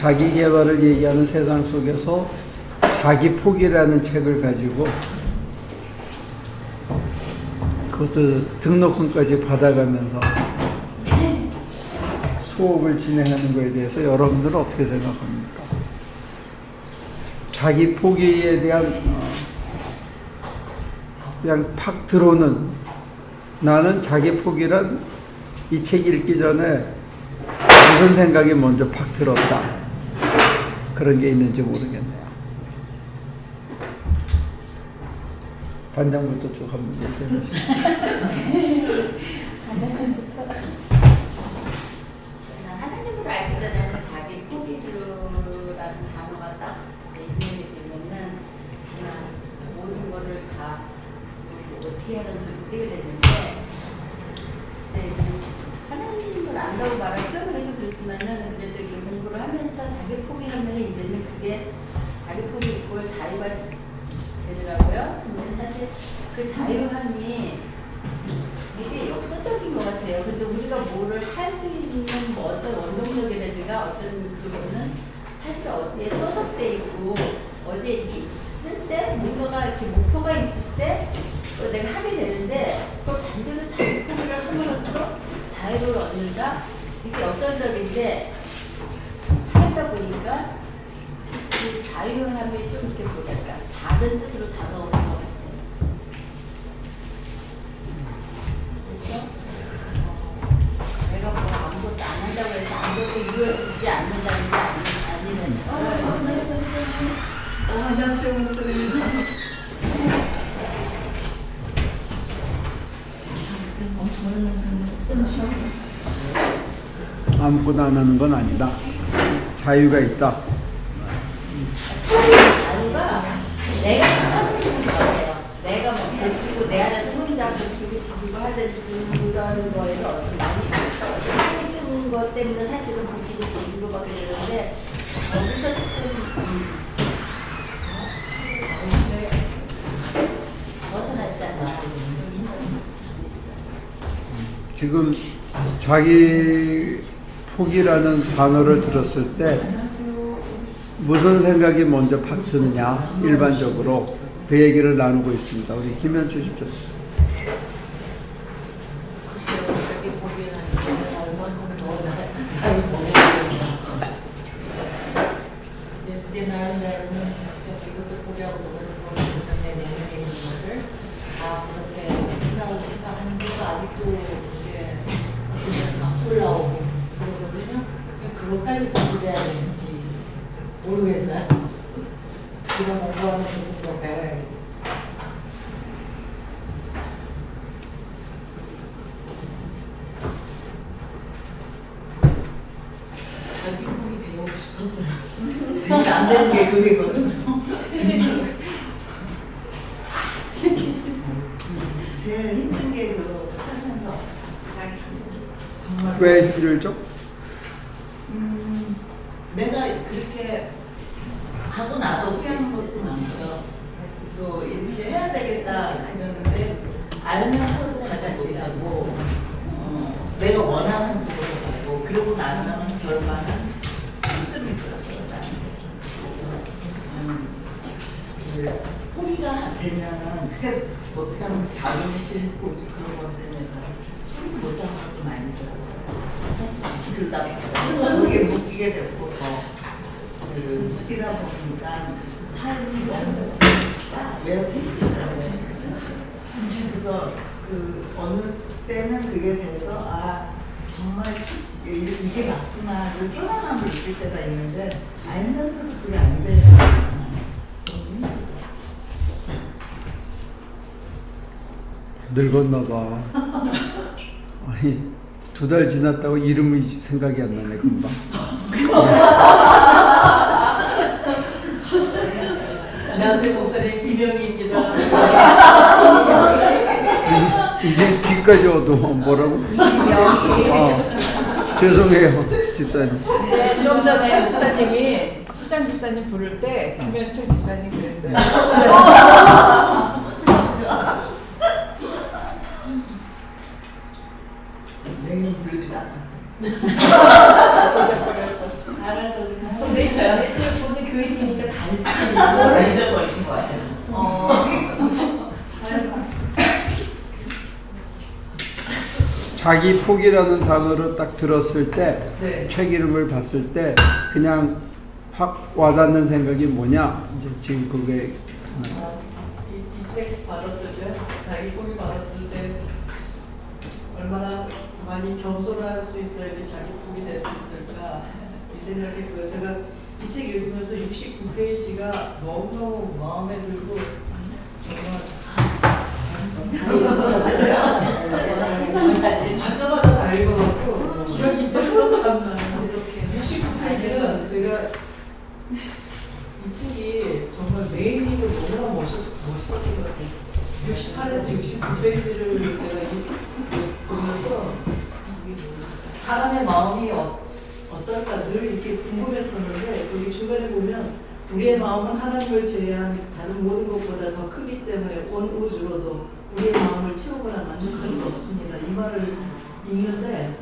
자기 개발을 얘기하는 세상 속에서 자기 포기라는 책을 가지고 그것도 등록금까지 받아가면서 수업을 진행하는 것에 대해서 여러분들은 어떻게 생각합니까? 자기 포기에 대한 그냥 팍 들어오는, 나는 자기 포기란 이 책 읽기 전에 무슨 생각이 먼저 팍 들었다, 그런 게 있는지 모르겠네요. 반장부터 쭉 한번 얘기해 보시죠. 하나님을 알기 전에는 자기 포기라는 단어가 딱 인용이 되면은 그냥 모든 거를 다 어떻게 하는 소리 찍게 됐는데, 글쎄 하나님을 안다고 말할 표현이 좀 그렇지만은 그래도 이렇게 공부를 하면서 자기 포기하면은 이제는 그게 자기 포기 있고 자유가 되더라고요. 근데 사실 그 자유함이 되게 역설적인 것 같아요. 근데 우리가 뭐를 할 수 있는 뭐 어떤 원동력이라든가 어떤 그거는 사실 어디에 소속돼 있고 어디에 이렇게 있을 때 뭔가가 이렇게 목표가 있을 때 또 내가 하게 되는데, 또 반대로 자기 포기를 함으로써 자유를 얻는다. 이게 역설적인데 살다 보니까 그 자유함이 좀 이렇게 뭐랄까 다른 뜻으로 다가오는 것 같아요. 그래서 제가 뭐 아무것도 안 한다고 해서 아무것도 이루어지지 않는다는 게 아니는. 안녕하세요, 목사님. 아무것도 안 하는 건 아니다. 자유가 있다. 자유가 내가 하는 것 같아요. 내가 뭐 버티고 내 안에서 혼자 버티고 지키고 하는 그런 거에서 어떤 많이 힘든 것 때문에 사실은 버티고 지키고 막 그러는데, 거기서 조금 벗어났잖아. 지금 자기 포기라는 단어를 들었을 때 무슨 생각이 먼저 팍 드느냐, 일반적으로 그 얘기를 나누고 있습니다. 우리 김현주 집사. 이것도 포기하고 저것도 포기하고 내 내면에 있는 것을 다 그렇게 생각하는데도 아직도 이제 어떻게 막 올라오고 그러거든요. 그것까지 공부해야 되는지 모르겠어요. 이런 공부하면서 좀 더 배워야겠죠. 자기 포기 배우고 싶었어요. 진짜 안 되는 게 그거거든요. 정말로. 제일 힘든 게 그 살면서 정말 왜 힘들죠? 내가 그렇게 하고 나서 후회하는 것도 많고요. 또 이렇게 해야 되겠다 그러는데 알면서도 가지 못하고 내가 원하는 쪽으로 가고 그러고 나면 결과는 힘듦이 들었어요. 나는. 포기가 되면은 그게 어떻게 하면 자존이 싫고 그런 것 때문에 포기 못하는 것도 많이 들어요. 그러다 그게 묶이게 되고 그 묶이다 보니까 삶이 딱 외워지더라고요. 그래서 그 어느 때는 그게 돼서 아 정말 이게 맞구나를 편안함을 느낄 때가 있는데 알면서도 그게 안 돼요. 늙었나 봐. 아니, 2달 지났다고 이름이 생각이 안 나네, 금방. 안녕하세요, 목사님. 이명희입니다. 이제 귀까지 와도 뭐라고? 죄송해요, 집사님. 네, 좀 전에 목사님이 수장 집사님 부를 때 김현철 집사님 그랬어요. 내일은 부르지도 않았어요. 잊어버렸어. 알아서 그냥. 근데 제가 예전에 보는 교육이니까 다 알지. 잊어버리신 것 같아요. 자기 폭이라는 단어를 딱 들었을 때, 네. 책 이름을 봤을 때 그냥 확 와닿는 생각이 뭐냐? 이제 지금 그게 이 책 받았을 때, 자기 포기 받았을 때 얼마나 많이 겸손할 수 있어야지 자기 포기 될 수 있을까 이 생각이 들어요. 제가 이 책 읽으면서 69페이지가 너무너무 마음에 들고 정말 받자마자 다 읽어갖고 기억이 이제 하나도 안 나요. 69페이지는 제가 이 책이 정말 메인이고 너무나 멋있었던 것 같아요. 68에서 69페이지를 제가 보면서 사람의 마음이 어떨까 늘 이렇게 궁금했었는데 거기 중간에 보면 우리의 마음은 하나님을 제외한 다른 모든 것보다 더 크기 때문에 온 우주로도 우리의 마음을 채우거나 만족할 수 없습니다. 이 말을 읽는데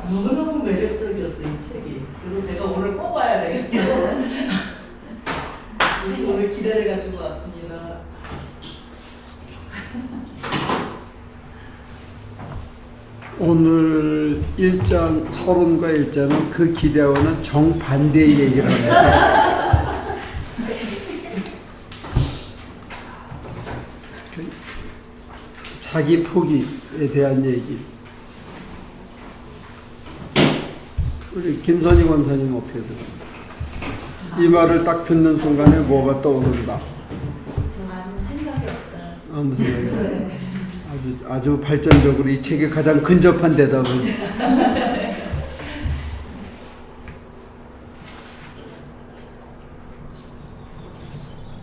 너무너무 매력적이었어요, 이 책이. 그래서 제가 오늘 꼭 와야 되겠다. 그래서 오늘 기다려가지고 왔습니다. 오늘 1장 서론과 1장은 그 기대와는 정반대의 얘기를 합니다. 자기 포기에 대한 얘기. 우리 김선희 권사님 어떻게 생각합니까? 이 말을 딱 듣는 순간에 뭐가 떠오른다? 저 아무 생각이 없어요. 아무 생각이 없어요. 아주 발전적으로 이 책에 가장 근접한 대답을.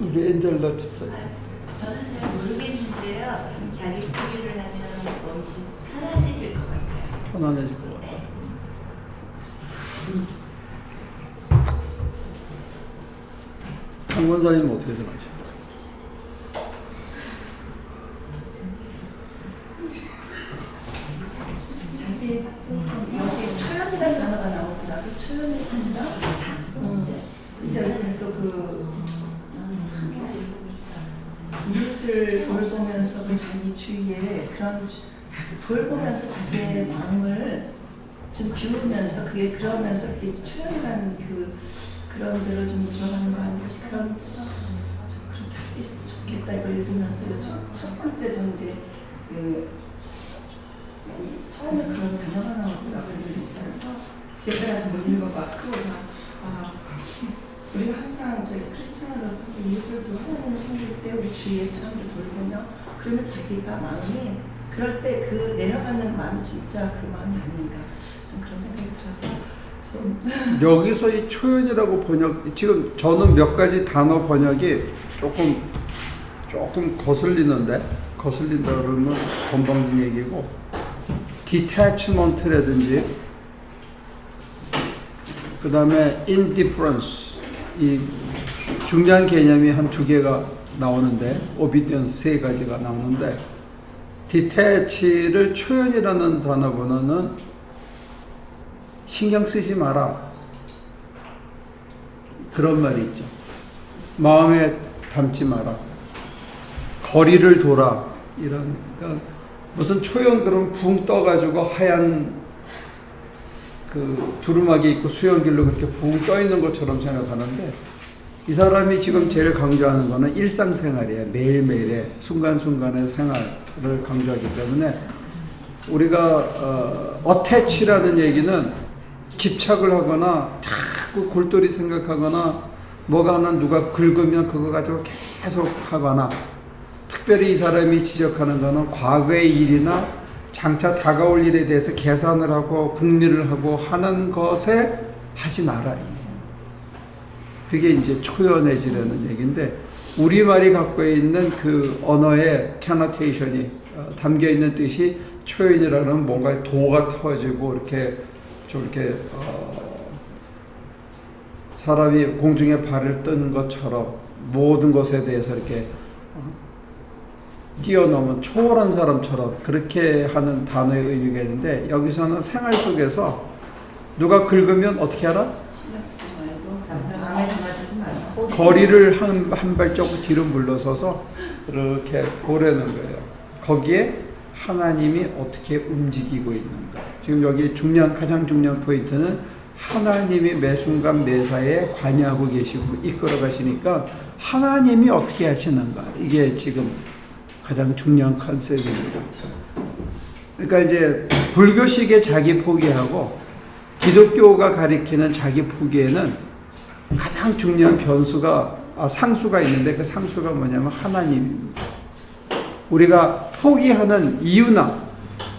우리 엔젤라 집사님. 저는 잘 모르겠는데요. 자기 포기를 하면 뭔지 편안해질 것 같아요. 편안해질 것 같다. 강 권사님 어떻게 생각하십니까? 자기 여기 초연이라는 단어가 나오더라고. 초연의 찬이라 이제 그래서 이웃을 돌보면서 그 자기 주위에 그런 돌보면서 자기의 마음을 좀 비우면서 그게 그러면서 그게 초연이라는 그런 데를 좀 들어가는 거 아닌가 그런 좀 그렇게 할 수 있으면 좋겠다 이걸 읽으면서 첫 번째 좀 이제 처음에 그런 단어가 나오더라고요. 그래서 뒤에 따라서 못 읽어봤고 우리가 항상 저희 크리스천으로서 이웃을 하나님을 섬길 때 우리 주위의 사람들 돌보며 그러면 자기가 마음이 그럴 때 그 내려가는 마음이 진짜 그 마음이 아닌가 좀 그런 생각이 들어서 좀 여기서 이 초연이라고 번역, 지금 저는 몇 가지 단어 번역이 조금 거슬린다 그러면 건방진 얘기고, detachment라든지 그 다음에 indifference, 이 중요한 개념이 한 두 개가 나오는데, obedience 세 가지가 나오는데, detach를 초연이라는 단어보다는 신경 쓰지 마라, 그런 말이 있죠. 마음에 담지 마라, 거리를 둬라, 이런. 그러니까 무슨 초연 그럼 붕 떠가지고 하얀 그 두루마기 있고 수영길로 그렇게 붕 떠 있는 것처럼 생각하는데, 이 사람이 지금 제일 강조하는 거는 일상생활이에요. 매일매일의 순간순간의 생활을 강조하기 때문에, 우리가 attach라는 얘기는 집착을 하거나 자꾸 골똘히 생각하거나 뭐가 하나 누가 긁으면 그거 가지고 계속 하거나, 특별히 이 사람이 지적하는 거는 과거의 일이나 장차 다가올 일에 대해서 계산을 하고 궁리를 하고 하는 것에 하지 마라. 그게 이제 초연해지라는 얘기인데, 우리말이 갖고 있는 그 언어의 캐노테이션이 담겨 있는 뜻이 초연이라는 뭔가 도가 터지고 이렇게 좀 이렇게 사람이 공중에 발을 뜬 것처럼 모든 것에 대해서 이렇게 뛰어넘은 초월한 사람처럼 그렇게 하는 단어의 의미가 있는데, 여기서는 생활 속에서 누가 긁으면 어떻게 하라? 신경 쓰지 말고 거리를 한 발자국 뒤로 물러서서 이렇게 보라는 거예요. 거기에 하나님이 어떻게 움직이고 있는가. 지금 여기 가장 중요한 포인트는 하나님이 매 순간 매사에 관여하고 계시고 이끌어 가시니까 하나님이 어떻게 하시는가. 이게 지금 가장 중요한 컨셉입니다. 그러니까 이제 불교식의 자기 포기하고 기독교가 가리키는 자기 포기에는 가장 중요한 상수가 있는데 그 상수가 뭐냐면 하나님입니다. 우리가 포기하는 이유나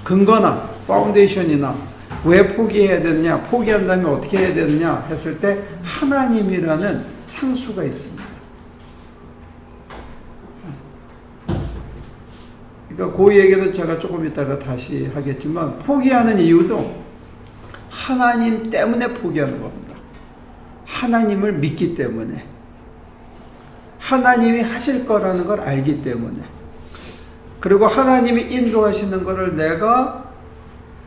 근거나 파운데이션이나 왜 포기해야 되느냐, 포기한다면 어떻게 해야 되느냐 했을 때 하나님이라는 상수가 있습니다. 그러니까 그 얘기는 제가 조금 이따가 다시 하겠지만 포기하는 이유도 하나님 때문에 포기하는 겁니다. 하나님을 믿기 때문에, 하나님이 하실 거라는 걸 알기 때문에, 그리고 하나님이 인도하시는 것을 내가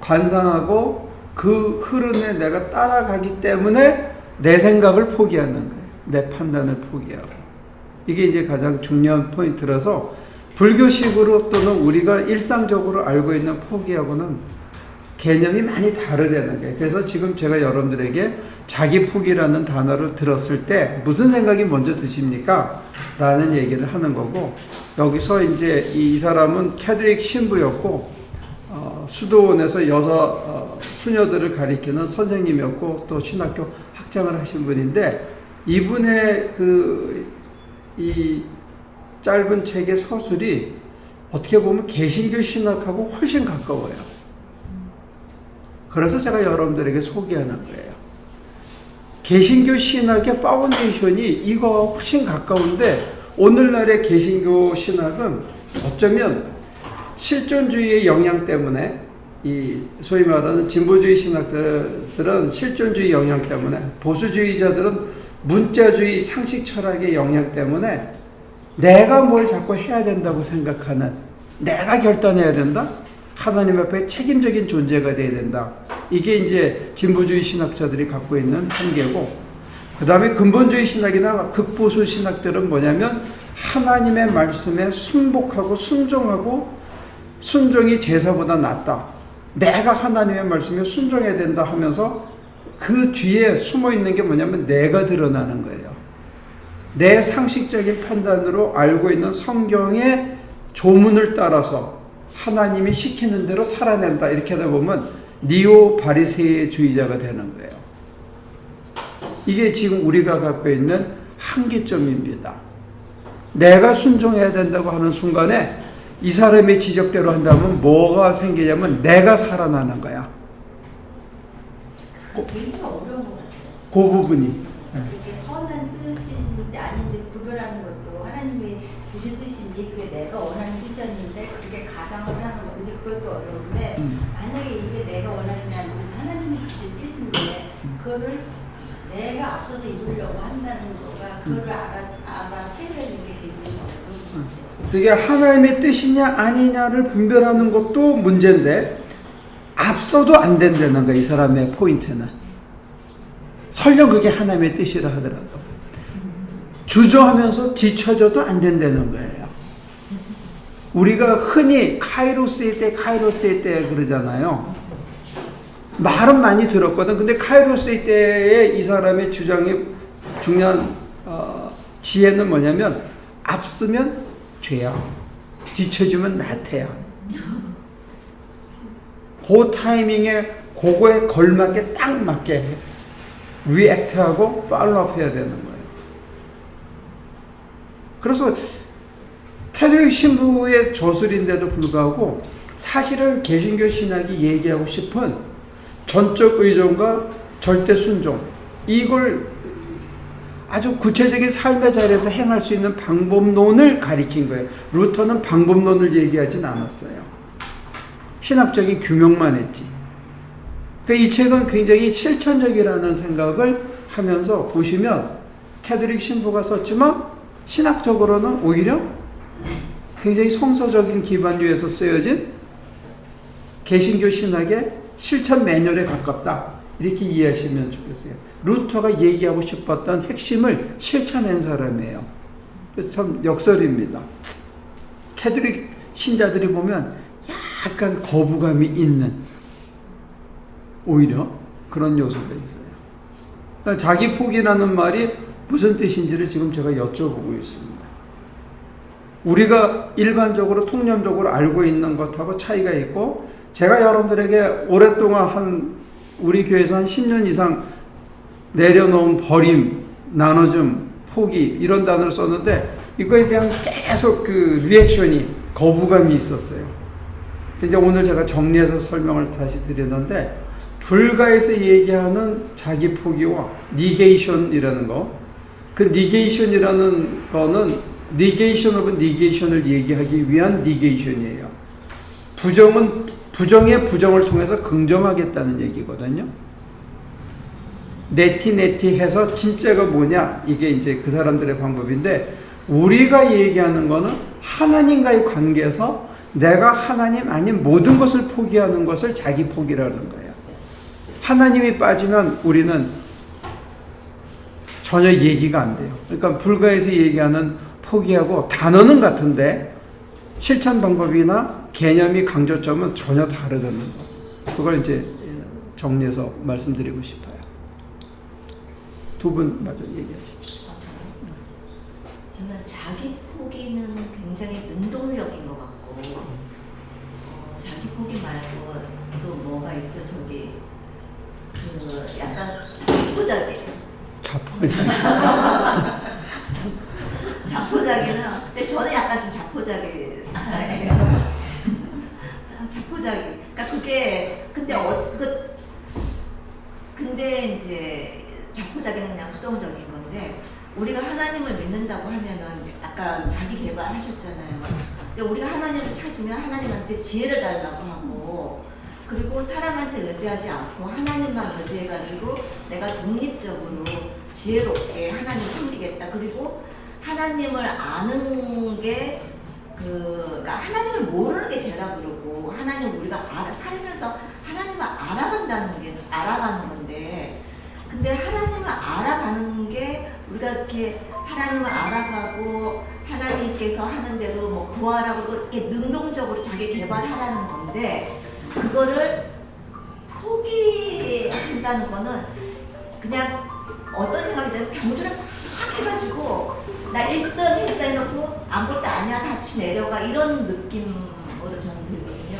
관상하고 그 흐름에 내가 따라가기 때문에 내 생각을 포기하는 거예요. 내 판단을 포기하고. 이게 이제 가장 중요한 포인트라서 불교식으로 또는 우리가 일상적으로 알고 있는 포기하고는 개념이 많이 다르다는 거예요. 그래서 지금 제가 여러분들에게 자기 포기라는 단어를 들었을 때 무슨 생각이 먼저 드십니까? 라는 얘기를 하는 거고, 여기서 이제 이 사람은 캐드릭 신부였고, 수도원에서 수녀들을 가리키는 선생님이었고, 또 신학교 학장을 하신 분인데, 이분의 이 짧은 책의 서술이 어떻게 보면 개신교 신학하고 훨씬 가까워요. 그래서 제가 여러분들에게 소개하는 거예요. 개신교 신학의 파운데이션이 이거와 훨씬 가까운데, 오늘날의 개신교 신학은 어쩌면 실존주의의 영향 때문에, 이 소위 말하는 진보주의 신학들은 실존주의 영향 때문에, 보수주의자들은 문자주의 상식 철학의 영향 때문에 내가 뭘 자꾸 해야 된다고 생각하는, 내가 결단해야 된다? 하나님 앞에 책임적인 존재가 돼야 된다. 이게 이제 진보주의 신학자들이 갖고 있는 한계고, 그 다음에 근본주의 신학이나 극보수 신학들은 뭐냐면 하나님의 말씀에 순복하고 순종하고, 순종이 제사보다 낫다. 내가 하나님의 말씀에 순종해야 된다 하면서 그 뒤에 숨어 있는 게 뭐냐면 내가 드러나는 거예요. 내 상식적인 판단으로 알고 있는 성경의 조문을 따라서 하나님이 시키는 대로 살아낸다. 이렇게 하다 보면 니오 바리새주의자가 되는 거예요. 이게 지금 우리가 갖고 있는 한계점입니다. 내가 순종해야 된다고 하는 순간에 이 사람의 지적대로 한다면 뭐가 생기냐면 내가 살아나는 거야. 굉장히 어려운 것 같아요. 그 부분이. 이게 선한 뜻인지 아닌지 구별하는 것도 하나님이 주신 뜻인지 그게 내가 원하는 뜻이었는데 그렇게 가장을 하는 건지 그것도 어려운데, 만약에 이게 내가 원하는 게 아니고 하나님이 주신 뜻인데 그거를 내가 앞서서 이루려고 한다는 거가 그거를 알아채려는 게 굉장히 어려운 것 같아요. 그게 하나님의 뜻이냐 아니냐를 분별하는 것도 문제인데 앞서도 안 된다는 거야. 이 사람의 포인트는 설령 그게 하나님의 뜻이라 하더라도 주저하면서 뒤쳐져도 안 된다는 거예요. 우리가 흔히 카이로스의 때 그러잖아요. 말은 많이 들었거든. 근데 카이로스의 때에 이 사람의 주장의 중요한 지혜는 뭐냐면 앞서면 죄야, 뒤쳐지면 나태야. 그 타이밍에 그거에 걸맞게 딱 맞게 리액트하고 팔로우업 해야 되는 거예요. 그래서 캐톨릭 신부의 저술인데도 불구하고 사실은 개신교 신학이 얘기하고 싶은 전적 의존과 절대 순종, 이걸 아주 구체적인 삶의 자리에서 행할 수 있는 방법론을 가리킨 거예요. 루터는 방법론을 얘기하진 않았어요. 신학적인 규명만 했지. 그러니까 이 책은 굉장히 실천적이라는 생각을 하면서 보시면 캐톨릭 신부가 썼지만 신학적으로는 오히려 굉장히 성서적인 기반 위에서 쓰여진 개신교 신학의 실천 매뉴얼에 가깝다. 이렇게 이해하시면 좋겠어요. 루터가 얘기하고 싶었던 핵심을 실천한 사람이에요. 참 역설입니다. 캐톨릭 신자들이 보면 약간 거부감이 있는 오히려 그런 요소가 있어요. 그러니까 자기 포기라는 말이 무슨 뜻인지를 지금 제가 여쭤보고 있습니다. 우리가 일반적으로 통념적으로 알고 있는 것하고 차이가 있고, 제가 여러분들에게 오랫동안 우리 교회에서 한 10년 이상 내려놓은 버림, 나눠줌, 포기 이런 단어를 썼는데 이거에 대한 계속 그 리액션이 거부감이 있었어요. 이제 오늘 제가 정리해서 설명을 다시 드렸는데, 불가에서 얘기하는 자기 포기와 니게이션이라는 거, 그 니게이션이라는 거는 니게이션 오브 니게이션을 얘기하기 위한 니게이션이에요. 부정은 부정의 부정을 통해서 긍정하겠다는 얘기거든요. 네티 해서 진짜가 뭐냐, 이게 이제 그 사람들의 방법인데, 우리가 얘기하는 거는 하나님과의 관계에서 내가 하나님 아닌 모든 것을 포기하는 것을 자기 포기라는 거예요. 하나님이 빠지면 우리는 전혀 얘기가 안 돼요. 그러니까 불가에서 얘기하는 포기하고 단어는 같은데 실천 방법이나 개념이 강조점은 전혀 다르다는 거. 그걸 이제 정리해서 말씀드리고 싶어요. 두 분 마저 얘기하시죠. 저는 자기 포기는 굉장히 능동적인 것 같고, 자기 포기 말고 또 뭐가 있죠? 저기 그 약간 자포자기. 자포자기는, 근데 저는 약간 좀 자포자기 스타일이에요. 자포자기. 그러니까 그게 근데 이제 자포자기는 그냥 수동적인 건데, 우리가 하나님을 믿는다고 하면은 아까 자기 개발 하셨잖아요. 근데 우리가 하나님을 찾으면 하나님한테 지혜를 달라고 하고, 그리고 사람한테 의지하지 않고 하나님만 의지해가지고 내가 독립적으로 지혜롭게 하나님 섬기겠다. 그리고 하나님을 아는 게 그러니까 하나님을 모르는 게 죄라 그러고, 하나님 우리가 살면서 하나님을 알아가는 건데, 근데 하나님을 알아가는 게 우리가 이렇게 하나님을 알아가고 하나님께서 하는 대로 뭐 구하라고 이렇게 능동적으로 자기 개발하라는 건데, 그거를 포기한다는 거는 그냥 어떤 생각이 들면 경주를 막 해가지고 나 1등 했어 해놓고 아무것도 아니야 다시 내려가 이런 느낌으로 저는 들거든요.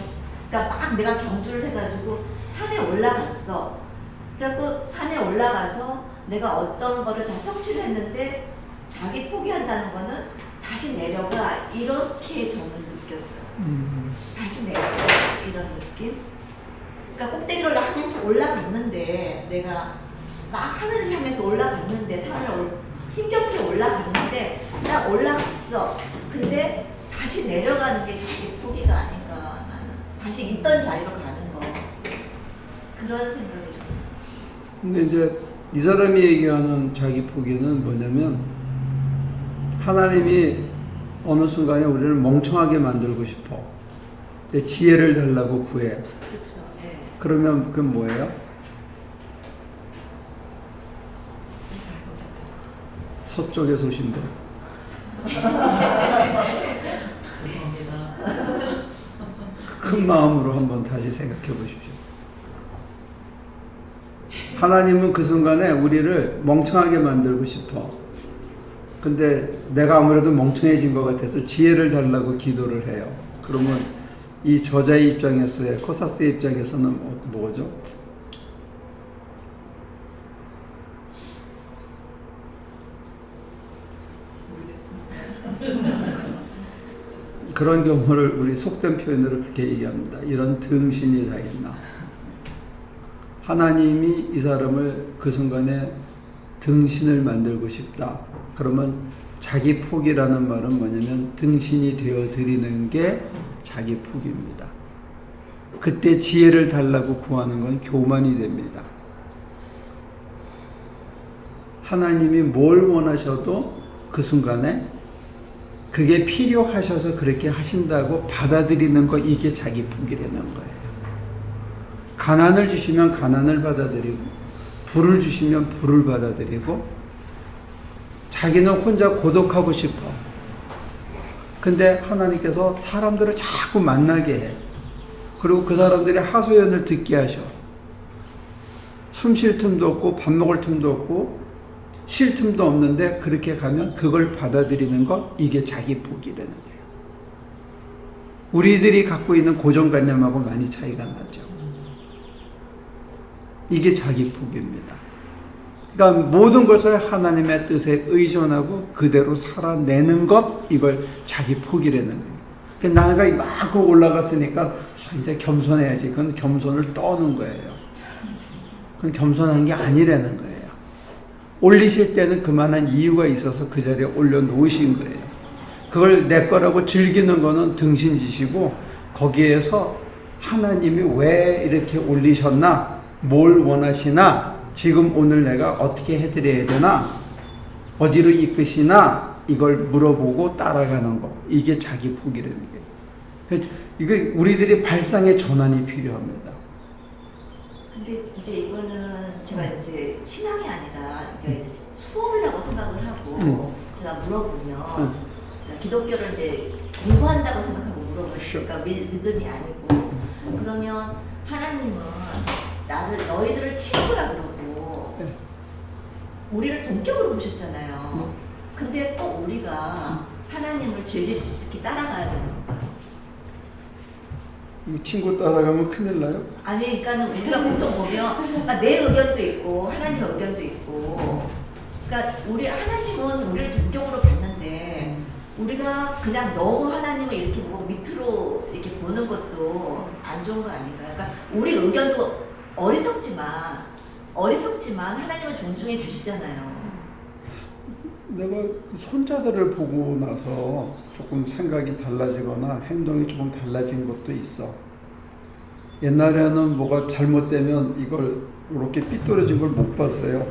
그러니까 막 내가 경주를 해가지고 산에 올라갔어. 그래갖고 산에 올라가서 내가 어떤 거를 다 성취를 했는데 자기 포기한다는 거는 다시 내려가 이렇게 저는 느꼈어요. 다시 내려가 이런 느낌. 그러니까 꼭대기를 향해서 올라갔는데, 내가 막 하늘을 향해서 올라갔는데, 산을 힘겹게 올라갔는데 나 올라갔어. 근데 다시 내려가는 게 자기 포기가 아닌가. 나는 다시 있던 자리로 가는 거, 그런 생각이 좀 들었어요. 근데 이제 이 사람이 얘기하는 자기 포기는 뭐냐면, 하나님이 어느 순간에 우리를 멍청하게 만들고 싶어. 지혜를 달라고 구해. 그렇죠. 네. 그러면 그건 뭐예요? 서쪽에 소신대. 죄송합니다. 큰 마음으로 한번 다시 생각해 보십시오. 하나님은 그 순간에 우리를 멍청하게 만들고 싶어. 근데 내가 아무래도 멍청해진 것 같아서 지혜를 달라고 기도를 해요. 그러면 이 저자의 입장에서의, 코사스의 입장에서는 뭐죠? 그런 경우를 우리 속된 표현으로 그렇게 얘기합니다. 이런 등신이 다 있나. 하나님이 이 사람을 그 순간에 등신을 만들고 싶다. 그러면 자기 포기라는 말은 뭐냐면 등신이 되어 드리는 게 자기 포기입니다. 그때 지혜를 달라고 구하는 건 교만이 됩니다. 하나님이 뭘 원하셔도 그 순간에 그게 필요하셔서 그렇게 하신다고 받아들이는 거, 이게 자기 포기라는 거예요. 가난을 주시면 가난을 받아들이고 불을 주시면 불을 받아들이고 자기는 혼자 고독하고 싶어. 근데 하나님께서 사람들을 자꾸 만나게 해. 그리고 그 사람들이 하소연을 듣게 하셔. 숨 쉴 틈도 없고 밥 먹을 틈도 없고 쉴 틈도 없는데 그렇게 가면 그걸 받아들이는 것, 이게 자기 복이라는 거예요. 우리들이 갖고 있는 고정관념하고 많이 차이가 나죠. 이게 자기 복입니다. 그러니까 모든 것을 하나님의 뜻에 의존하고 그대로 살아내는 것, 이걸 자기 복이라는 거예요. 그러니까 나가 이만큼 올라갔으니까 이제 겸손해야지. 그건 겸손을 떠는 거예요. 그건 겸손한 게 아니라는 거예요. 올리실 때는 그만한 이유가 있어서 그 자리에 올려놓으신 거예요. 그걸 내 거라고 즐기는 거는 등신지시고, 거기에서 하나님이 왜 이렇게 올리셨나, 뭘 원하시나, 지금 오늘 내가 어떻게 해드려야 되나, 어디로 이끄시나, 이걸 물어보고 따라가는 거, 이게 자기 복이라는 거예요. 이게 우리들이 발상의 전환이 필요합니다. 근데 이제 이거는 제가 이제 신앙이 아니라 이게 수업이라고 생각을 하고 제가 물어보면 기독교를 이제 공부한다고 생각하고 물어보니까 믿음이 아니고, 그러면 하나님은 너희들을 친구라 그러고 우리를 동격으로 보셨잖아요. 근데 꼭 우리가 하나님을 즐길 수 있게 따라가야 되는 건가요? 친구 따라가면 큰일 나요? 아니, 그러니까 우리가 보통 보면 그러니까 내 의견도 있고 하나님의 의견도 있고, 그러니까 하나님은 우리를 동격으로 봤는데 우리가 그냥 너무 하나님을 이렇게 보고 밑으로 이렇게 보는 것도 안 좋은 거 아닌가요? 그러니까 우리 의견도 어리석지만 하나님은 존중해 주시잖아요. 내가 그 손자들을 보고 나서 조금 생각이 달라지거나 행동이 조금 달라진 것도 있어. 옛날에는 뭐가 잘못되면 이걸 이렇게 삐뚤어진 걸 못 봤어요.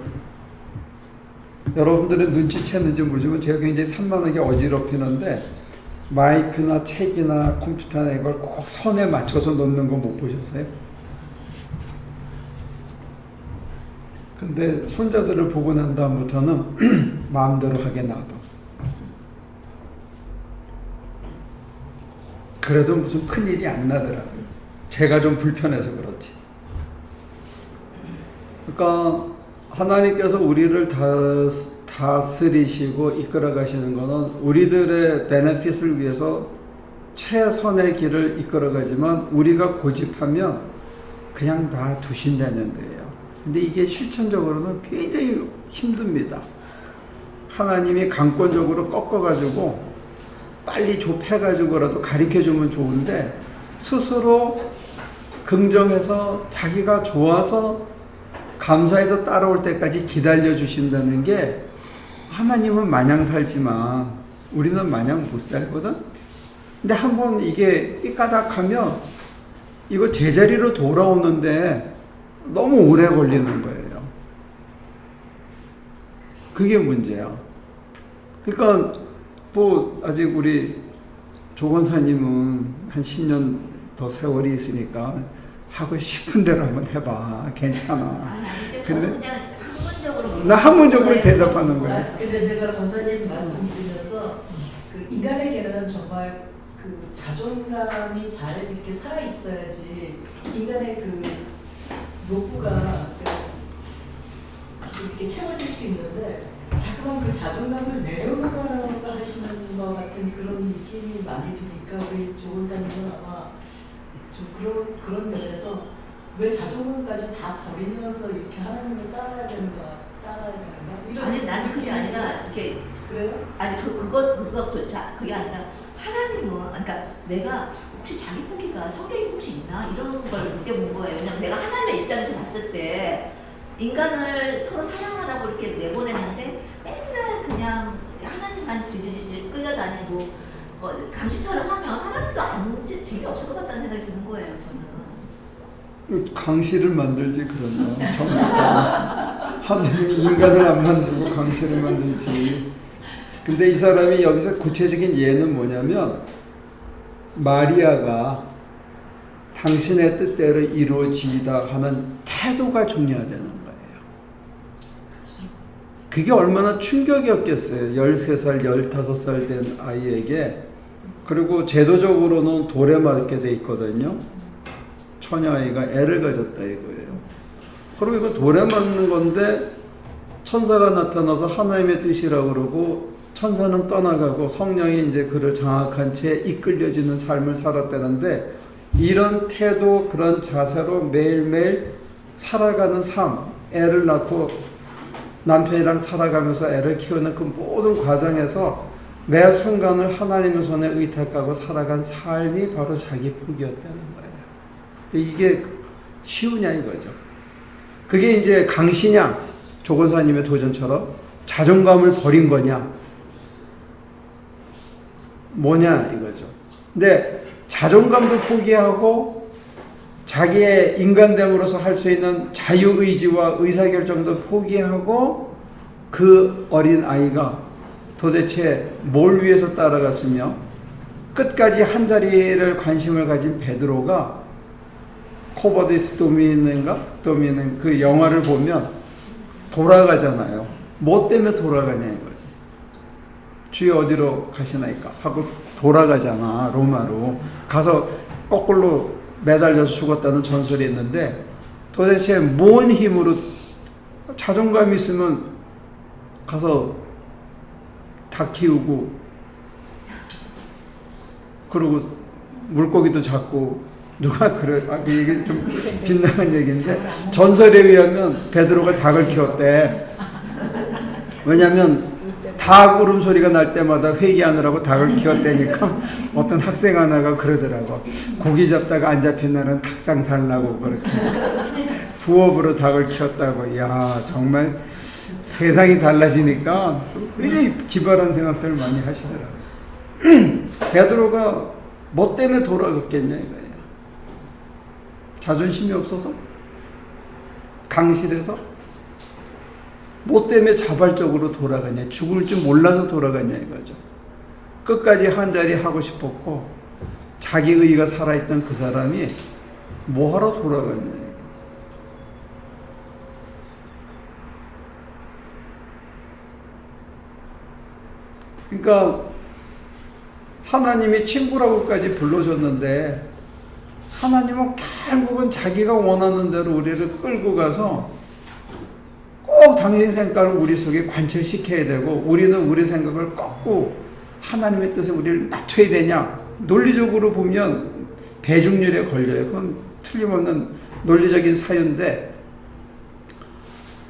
여러분들은 눈치챘는지 모르지만 제가 굉장히 산만하게 어지럽히는데 마이크나 책이나 컴퓨터나 이걸 꼭 선에 맞춰서 놓는 거 못 보셨어요? 근데 손자들을 보고 난 다음부터는 마음대로 하게 놔둬. 그래도 무슨 큰일이 안 나더라고요. 제가 좀 불편해서 그렇지. 그러니까 하나님께서 우리를 다스리시고 이끌어 가시는 것은 우리들의 베네핏을 위해서 최선의 길을 이끌어 가지만 우리가 고집하면 그냥 놔두신다는 거예요. 근데 이게 실천적으로는 굉장히 힘듭니다. 하나님이 강권적으로 꺾어가지고 빨리 좁혀가지고라도 가르쳐주면 좋은데 스스로 긍정해서 자기가 좋아서 감사해서 따라올 때까지 기다려주신다는 게, 하나님은 마냥 살지만 우리는 마냥 못 살거든. 근데 한번 이게 삐까닥하면 이거 제자리로 돌아오는데 너무 오래 걸리는 거예요. 그게 문제야. 그러니까 뭐 아직 우리 조 권사님은 한 10년 더 세월이 있으니까 하고 싶은 대로 한번 해봐. 괜찮아. 근데 나 학문적으로 대답하는 거야. 근데 제가 권사님 말씀드리면서 그 인간의 개는 정말 그 자존감이 잘 이렇게 살아 있어야지 인간의 그 욕구가 이렇게 채워질 수 있는데, 자꾸만 그 자존감을 내려놓으려고 하시는 것 같은 그런 느낌이 많이 드니까 우리 조 권사님은 아마 좀 그런 면에서 왜 자존감까지 다 버리면서 이렇게 하나님을 따라야 되는가 이런. 아니, 나는 그게 아니라 이렇게 그래요? 아니 그것조차 그게 아니라 하나님은, 그러니까 내가 혹시 자기 포기가 성격이 혹시 있나 이런 걸 느껴본 거예요. 왜냐면 내가 하나님의 입장에서 봤을 때 인간을 서로 사랑하라고 이렇게 내보냈는데 맨날 그냥 하나님만 질질 끌려다니고 강시처럼 하면 하나님도 아무 재미없을 것 같다는 생각이 드는 거예요, 저는. 강시를 만들지 그러면 정말 하나님이 인간을 안 만들고 강시를 만들지. 근데 이 사람이 여기서 구체적인 예는 뭐냐면, 마리아가 당신의 뜻대로 이루어지이다 하는 태도가 중요하다는 거예요. 그게 얼마나 충격이었겠어요. 13살, 15살 된 아이에게. 그리고 제도적으로는 돌에 맞게 돼 있거든요. 처녀아이가 애를 가졌다 이거예요. 그럼 이거 돌에 맞는 건데 천사가 나타나서 하나님의 뜻이라고 그러고 천사는 떠나가고 성령이 이제 그를 장악한 채 이끌려지는 삶을 살았다는데 이런 태도, 그런 자세로 매일매일 살아가는 삶, 애를 낳고 남편이랑 살아가면서 애를 키우는 그 모든 과정에서 매 순간을 하나님의 손에 의탁하고 살아간 삶이 바로 자기 포기였다는 거예요. 근데 이게 쉬우냐 이거죠. 그게 이제 강시냐, 조건사님의 도전처럼 자존감을 버린 거냐, 뭐냐 이거죠. 근데 자존감도 포기하고 자기의 인간됨으로서 할 수 있는 자유의지와 의사결정도 포기하고 그 어린 아이가 도대체 뭘 위해서 따라갔으며 끝까지 한 자리를 관심을 가진 베드로가 코버디스 도미는 그 영화를 보면 돌아가잖아요. 뭐 때문에 돌아가냐 이거지. 주여 어디로 가시나이까 하고 돌아가잖아. 로마로 가서 거꾸로 매달려서 죽었다는 전설이 있는데 도대체 뭔 힘으로 자존감이 있으면 가서 다 키우고 그리고 물고기도 잡고 누가 그래? 이게 좀 빗나간 얘기인데 전설에 의하면 베드로가 닭을 키웠대. 왜냐하면 닭 울음소리가 날 때마다 회개하느라고 닭을 키웠다니까 어떤 학생 하나가 그러더라고. 고기 잡다가 안 잡힌 날은 닭장 살라고 그렇게 부업으로 닭을 키웠다고. 이야 정말 세상이 달라지니까 굉장히 기발한 생각들을 많이 하시더라고요. 베드로가 뭐 때문에 돌아갔겠냐 이거예요. 자존심이 없어서? 강실해서? 뭐 때문에 자발적으로 돌아가냐, 죽을 줄 몰라서 돌아가냐 이거죠. 끝까지 한 자리 하고 싶었고 자기 의의가 살아있던 그 사람이 뭐하러 돌아가냐. 그러니까 하나님이 친구라고까지 불러줬는데 하나님은 결국은 자기가 원하는 대로 우리를 끌고 가서 꼭 당신 생각을 우리 속에 관철시켜야 되고 우리는 우리 생각을 꺾고 하나님의 뜻에 우리를 맞춰야 되냐. 논리적으로 보면 배중률에 걸려요. 그건 틀림없는 논리적인 사유인데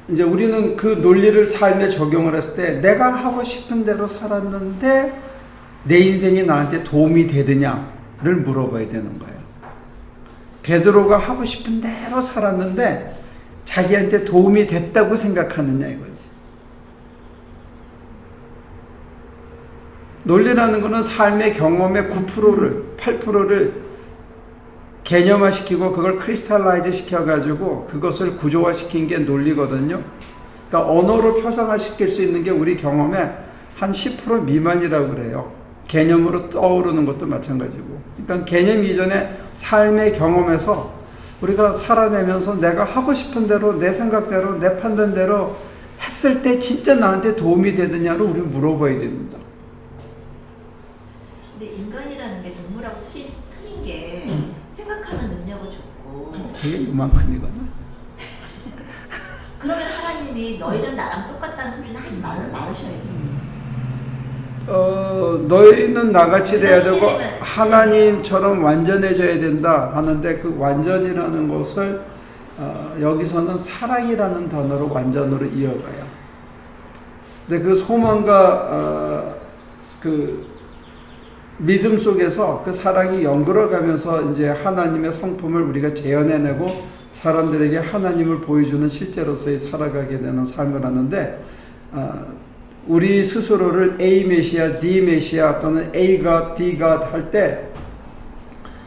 이제 우리는 그 논리를 삶에 적용을 했을 때 내가 하고 싶은 대로 살았는데 내 인생이 나한테 도움이 되느냐를 물어봐야 되는 거예요. 베드로가 하고 싶은 대로 살았는데 자기한테 도움이 됐다고 생각하느냐 이거지. 논리라는 것은 삶의 경험의 9%를 8%를 개념화시키고 그걸 크리스탈라이즈 시켜가지고 그것을 구조화시킨 게 논리거든요. 그러니까 언어로 표상화시킬 수 있는 게 우리 경험의 한 10% 미만이라고 그래요. 개념으로 떠오르는 것도 마찬가지고. 그러니까 개념 이전에 삶의 경험에서 우리가 살아내면서 내가 하고 싶은 대로 내 생각대로 내 판단대로 했을 때 진짜 나한테 도움이 되느냐를 우리 물어봐야 됩니다. 근데 인간이라는 게 동물하고 틀린 게 생각하는 능력은 좋고 그게 이만큼이거든. 그러면 하나님이 너희는 나랑 똑같다는 소리는 하지 말으셔야죠. 너희는 나같이 돼야 되고 하나님처럼 완전해져야 된다 하는데 그 완전이라는 것을 여기서는 사랑이라는 단어로 완전으로 이어가요. 근데 그 소망과 그 믿음 속에서 그 사랑이 연결어가면서 이제 하나님의 성품을 우리가 재현해내고 사람들에게 하나님을 보여주는 실제로서의 살아가게 되는 삶을 하는데 우리 스스로를 A 메시아, D 메시아 또는 A가 D가 할 때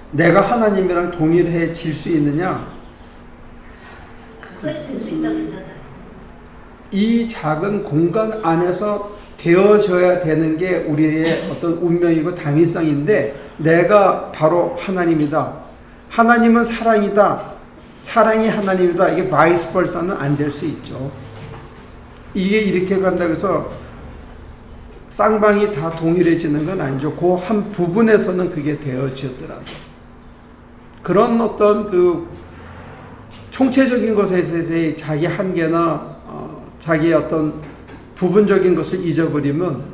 내가 하나님이랑 동일해질 수 있느냐? 그건 될 수 있다고 했잖아요. 이 작은 공간 안에서 되어져야 되는 게 우리의 어떤 운명이고 당위성인데 내가 바로 하나님이다. 하나님은 사랑이다. 사랑이 하나님이다. 이게 바이스 벌사는 안 될 수 있죠. 이게 이렇게 간다고 해서 쌍방이 다 동일해지는 건 아니죠. 그 한 부분에서는 그게 되어지더라도. 그런 어떤 그 총체적인 것에 있어서의 자기 한계나 자기의 어떤 부분적인 것을 잊어버리면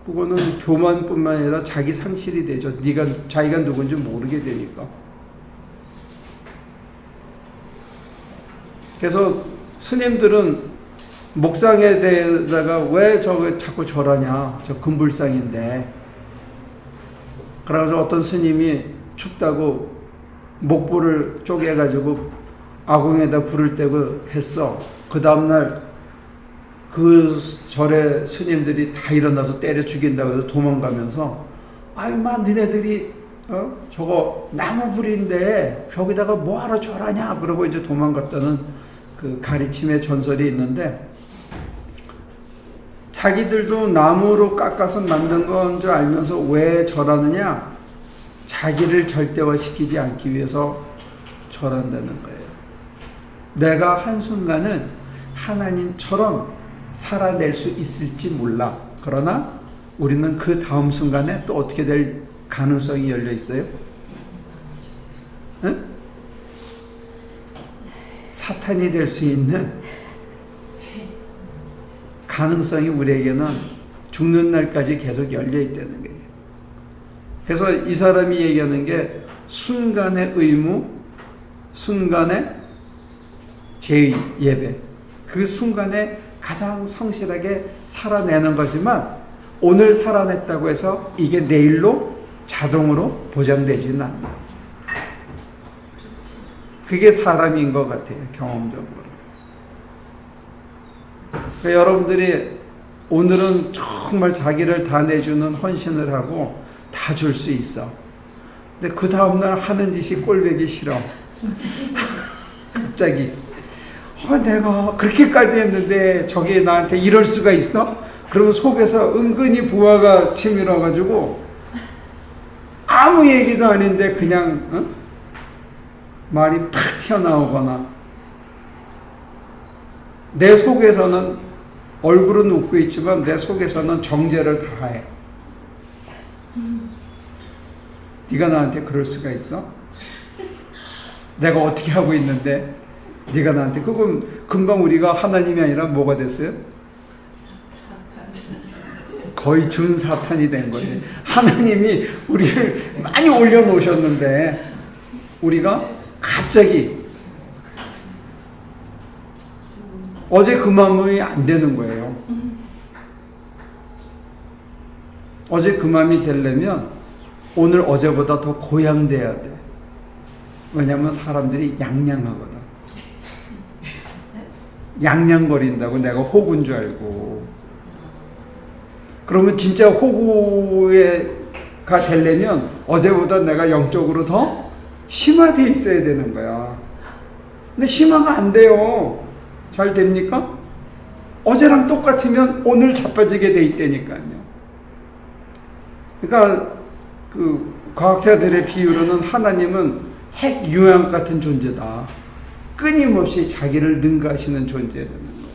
그거는 교만뿐만 아니라 자기 상실이 되죠. 자기가 누군지 모르게 되니까. 그래서 스님들은 목상에 대해다가 왜 저거 자꾸 절하냐, 저 금불상인데. 그래서 어떤 스님이 춥다고 목불을 쪼개가지고 아궁에다 불을 떼고 했어. 그 다음날 그 절의 스님들이 다 일어나서 때려 죽인다고 해서 도망가면서, 아이 마 니네들이 저거 나무불인데 저기다가 뭐하러 절하냐 그러고 이제 도망갔다는 그 가르침의 전설이 있는데, 자기들도 나무로 깎아서 만든 건 줄 알면서 왜 절하느냐? 자기를 절대화시키지 않기 위해서 절한다는 거예요. 내가 한순간은 하나님처럼 살아낼 수 있을지 몰라. 그러나 우리는 그 다음 순간에 또 어떻게 될 가능성이 열려 있어요? 응? 사탄이 될 수 있는 가능성이 우리에게는 죽는 날까지 계속 열려 있다는 거예요. 그래서 이 사람이 얘기하는 게 순간의 의무, 순간의 제의, 예배. 그 순간에 가장 성실하게 살아내는 거지만 오늘 살아냈다고 해서 이게 내일로 자동으로 보장되지는 않나. 그게 사람인 것 같아요, 경험적으로. 그러니까 여러분들이 오늘은 정말 자기를 다 내주는 헌신을 하고 다 줄 수 있어. 근데 그 다음날 하는 짓이 꼴보기 싫어. 갑자기 내가 그렇게까지 했는데 저게 나한테 이럴 수가 있어? 그러면 속에서 은근히 부하가 치밀어가지고 아무 얘기도 아닌데 그냥 말이 팍 튀어나오거나, 내 속에서는 얼굴은 웃고 있지만 내 속에서는 정죄를 다해. 네가 나한테 그럴 수가 있어? 내가 어떻게 하고 있는데 네가 나한테. 그건 금방 우리가 하나님이 아니라 뭐가 됐어요? 거의 준사탄이 된 거지. 하나님이 우리를 많이 올려놓으셨는데 우리가 갑자기 어제 그 마음이 안 되는 거예요. 어제 그 마음이 되려면 오늘 어제보다 더 고양돼야 돼. 왜냐하면 사람들이 양양하거든. 양양거린다고 내가 호구인 줄 알고. 그러면 진짜 호구가 되려면 어제보다 내가 영적으로 더 심화돼 있어야 되는 거야. 근데 심화가 안 돼요. 잘 됩니까? 어제랑 똑같으면 오늘 자빠지게 돼 있다니까요. 그러니까 그 과학자들의 비유로는 하나님은 핵 유황 같은 존재다. 끊임없이 자기를 능가하시는 존재라는 거예요.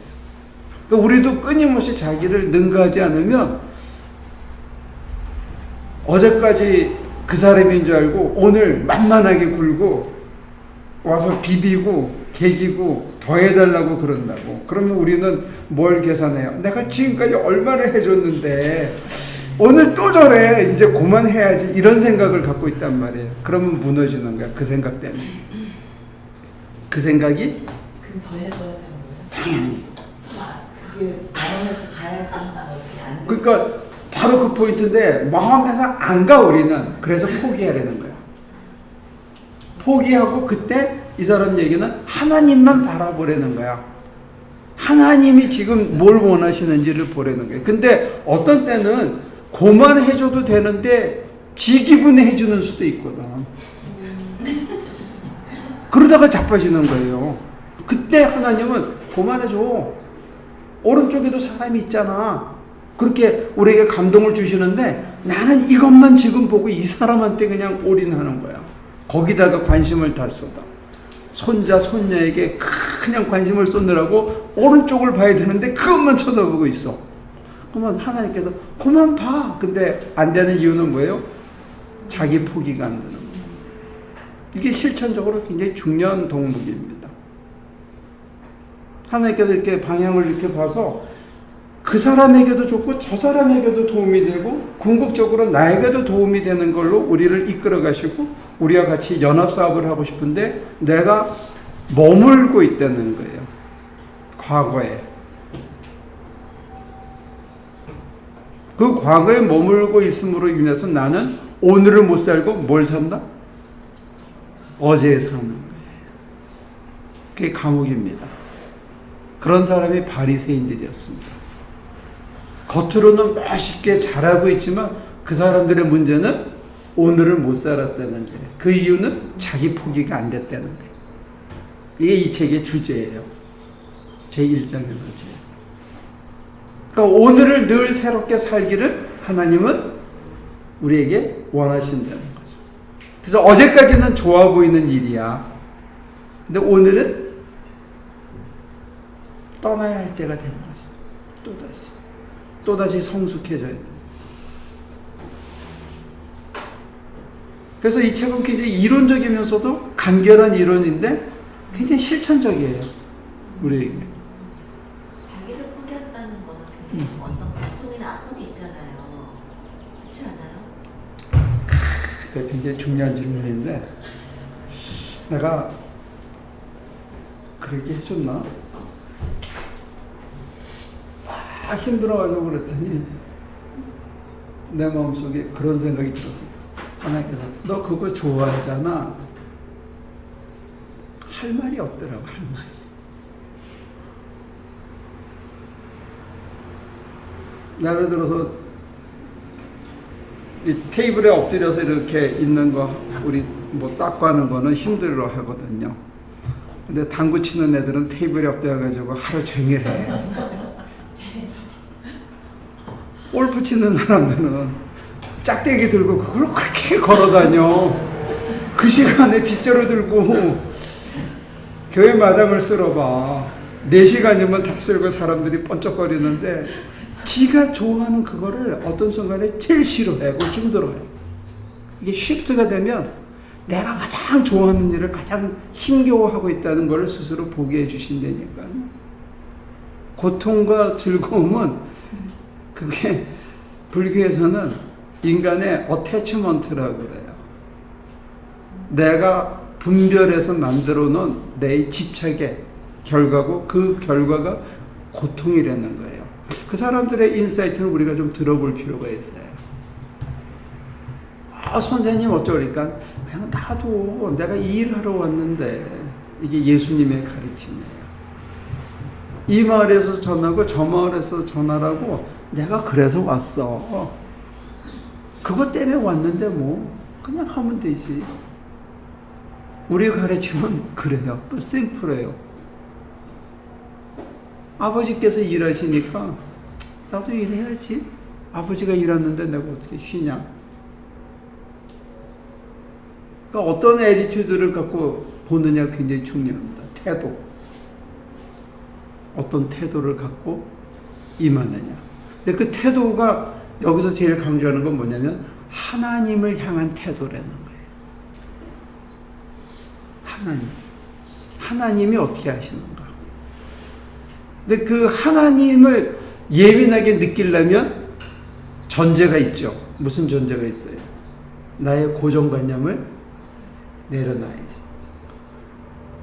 그러니까 우리도 끊임없이 자기를 능가하지 않으면 어제까지 그 사람인 줄 알고 오늘 만만하게 굴고 와서 비비고 개기고 더 해달라고 그런다고. 그러면 우리는 뭘 계산해요? 내가 지금까지 얼마나 해줬는데 오늘 또 저래. 이제 그만해야지. 이런 생각을 갖고 있단 말이에요. 그러면 무너지는 거야. 그 생각 때문에. 그 생각이 그럼 더 해줘야 되는 거예요? 당연히. 그게 마음에서 가야지 하는 거지. 안 돼. 그러니까 바로 그 포인트인데 마음에서 안 가 우리는. 그래서 포기하려는 거야. 포기하고 그때 이 사람 얘기는 하나님만 바라보려는 거야. 하나님이 지금 뭘 원하시는지를 보려는 거예요. 근데 어떤 때는 고만 해줘도 되는데 지 기분에 해주는 수도 있거든. 그러다가 자빠지는 거예요. 그때 하나님은 고만해줘. 오른쪽에도 사람이 있잖아. 그렇게 우리에게 감동을 주시는데 나는 이것만 지금 보고 이 사람한테 그냥 올인하는 거야. 거기다가 관심을 다 쏟아. 손자, 손녀에게 그냥 관심을 쏟느라고 오른쪽을 봐야 되는데 그것만 쳐다보고 있어. 그러면 하나님께서 그만 봐. 근데 안 되는 이유는 뭐예요? 자기 포기가 안 되는 거예요. 이게 실천적으로 굉장히 중요한 덕목입니다. 하나님께서 이렇게 방향을 이렇게 봐서 그 사람에게도 좋고 저 사람에게도 도움이 되고 궁극적으로 나에게도 도움이 되는 걸로 우리를 이끌어 가시고 우리와 같이 연합사업을 하고 싶은데 내가 머물고 있다는 거예요. 과거에. 그 과거에 머물고 있음으로 인해서 나는 오늘을 못 살고 뭘 산다? 어제에 사는 거예요. 그게 감옥입니다. 그런 사람이 바리새인들이었습니다. 겉으로는 멋있게 잘하고 있지만 그 사람들의 문제는 오늘을 못 살았다는 거예요. 그 이유는 자기 포기가 안 됐다는 거예요. 이게 이 책의 주제예요. 제 1장에서 제. 그러니까 오늘을 늘 새롭게 살기를 하나님은 우리에게 원하신다는 거죠. 그래서 어제까지는 좋아 보이는 일이야. 근데 오늘은 떠나야 할 때가 된 거죠. 또다시 성숙해져야 돼요. 그래서 이 책은 굉장히 이론적이면서도 간결한 이론인데 굉장히 실천적이에요. 우리에게. 자기를 포기한다는 거는 굉장히 어떤 고통이나 아픔이 있잖아요. 그렇지 않아요? 그게 굉장히 중요한 질문인데 내가 그렇게 해줬나? 막 힘들어가지고 그랬더니 내 마음속에 그런 생각이 들었어요. 하나님께서 너 그거 좋아하잖아. 할 말이 없더라고. 할 말이. 예를 들어서 이 테이블에 엎드려서 이렇게 있는 거 우리 뭐 닦고 하는 거는 힘들어 하거든요. 근데 당구 치는 애들은 테이블에 엎드려가지고 하루 종일 해. 골프 치는 사람들은 짝대기 들고 그걸 그렇게 걸어다녀. 그 시간에 빗자루 들고 교회 마당을 쓸어봐. 4시간이면 다 쓸고 사람들이 번쩍거리는데 지가 좋아하는 그거를 어떤 순간에 제일 싫어하고 힘들어요. 이게 쉬프트가 되면 내가 가장 좋아하는 일을 가장 힘겨워하고 있다는 걸 스스로 보게 해주신다니까요. 고통과 즐거움은 그게 불교에서는 인간의 어태치먼트라고 그래요. 내가 분별해서 만들어 놓은 내 집착의 결과고 그 결과가 고통이라는 거예요. 그 사람들의 인사이트를 우리가 좀 들어볼 필요가 있어요. 선생님 어쩌니까 그냥 나도 내가 이 일하러 왔는데 이게 예수님의 가르침이에요. 이 마을에서 전하고 저 마을에서 전하라고 내가 그래서 왔어. 그것 때문에 왔는데 뭐 그냥 하면 되지. 우리 가르침은 그래요. 또 심플해요. 아버지께서 일하시니까 나도 일해야지. 아버지가 일하는데 내가 어떻게 쉬냐. 그러니까 어떤 애티튜드를 갖고 보느냐 굉장히 중요합니다. 태도. 어떤 태도를 갖고 임하느냐. 근데 그 태도가 여기서 제일 강조하는 건 뭐냐면 하나님을 향한 태도라는 거예요. 하나님이 어떻게 하시는가. 근데 그 하나님을 예민하게 느끼려면 전제가 있죠. 무슨 전제가 있어요? 나의 고정관념을 내려놔야지.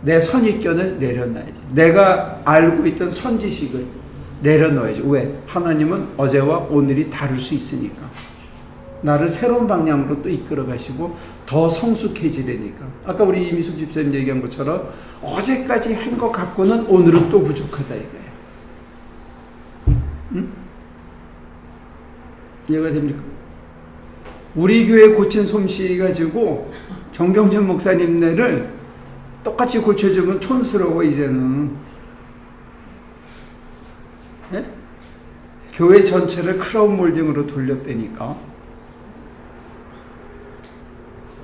내 선입견을 내려놔야지. 내가 알고 있던 선지식을 내려놓아야지. 왜? 하나님은 어제와 오늘이 다를 수 있으니까. 나를 새로운 방향으로 또 이끌어 가시고 더 성숙해지려니까. 아까 우리 이미숙 집사님 얘기한 것처럼 어제까지 한 것 갖고는 오늘은 또 부족하다 이거예요. 응? 이해가 됩니까? 우리 교회 고친 솜씨 가지고 정병준 목사님네를 똑같이 고쳐주면 촌스러워 이제는. 예? 교회 전체를 크라운 몰딩으로 돌렸다니까.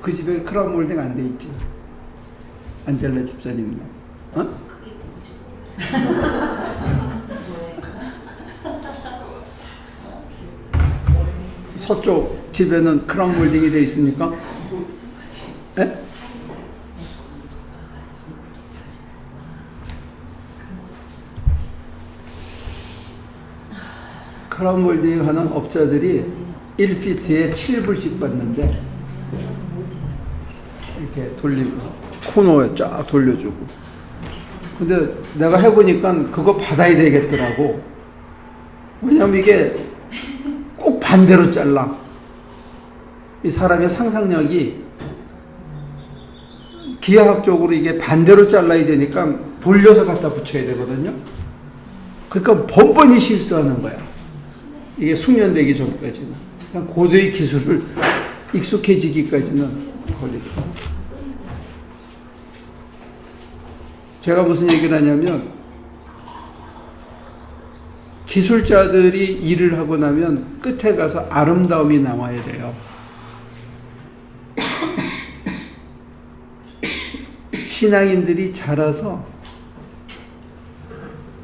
그 집에 크라운 몰딩 안 돼 있지. 안젤라 집사님은. 어? 그게 뭐지? 서쪽 집에는 크라운 몰딩이 돼 있습니까? 예? 크라운 몰딩 하는 업자들이 1피트에 7불씩 받는데 이렇게 돌리고 코너에 쫙 돌려주고. 근데 내가 해보니까 그거 받아야 되겠더라고. 왜냐면 이게 꼭 반대로 잘라. 이 사람의 상상력이 기하학적으로 이게 반대로 잘라야 되니까 돌려서 갖다 붙여야 되거든요. 그러니까 번번이 실수하는 거야. 이게 숙련되기 전까지는. 그러니까 고도의 기술을 익숙해지기까지는 걸리더라고요. 제가 무슨 얘기를 하냐면 기술자들이 일을 하고 나면 끝에 가서 아름다움이 나와야 돼요. 신앙인들이 자라서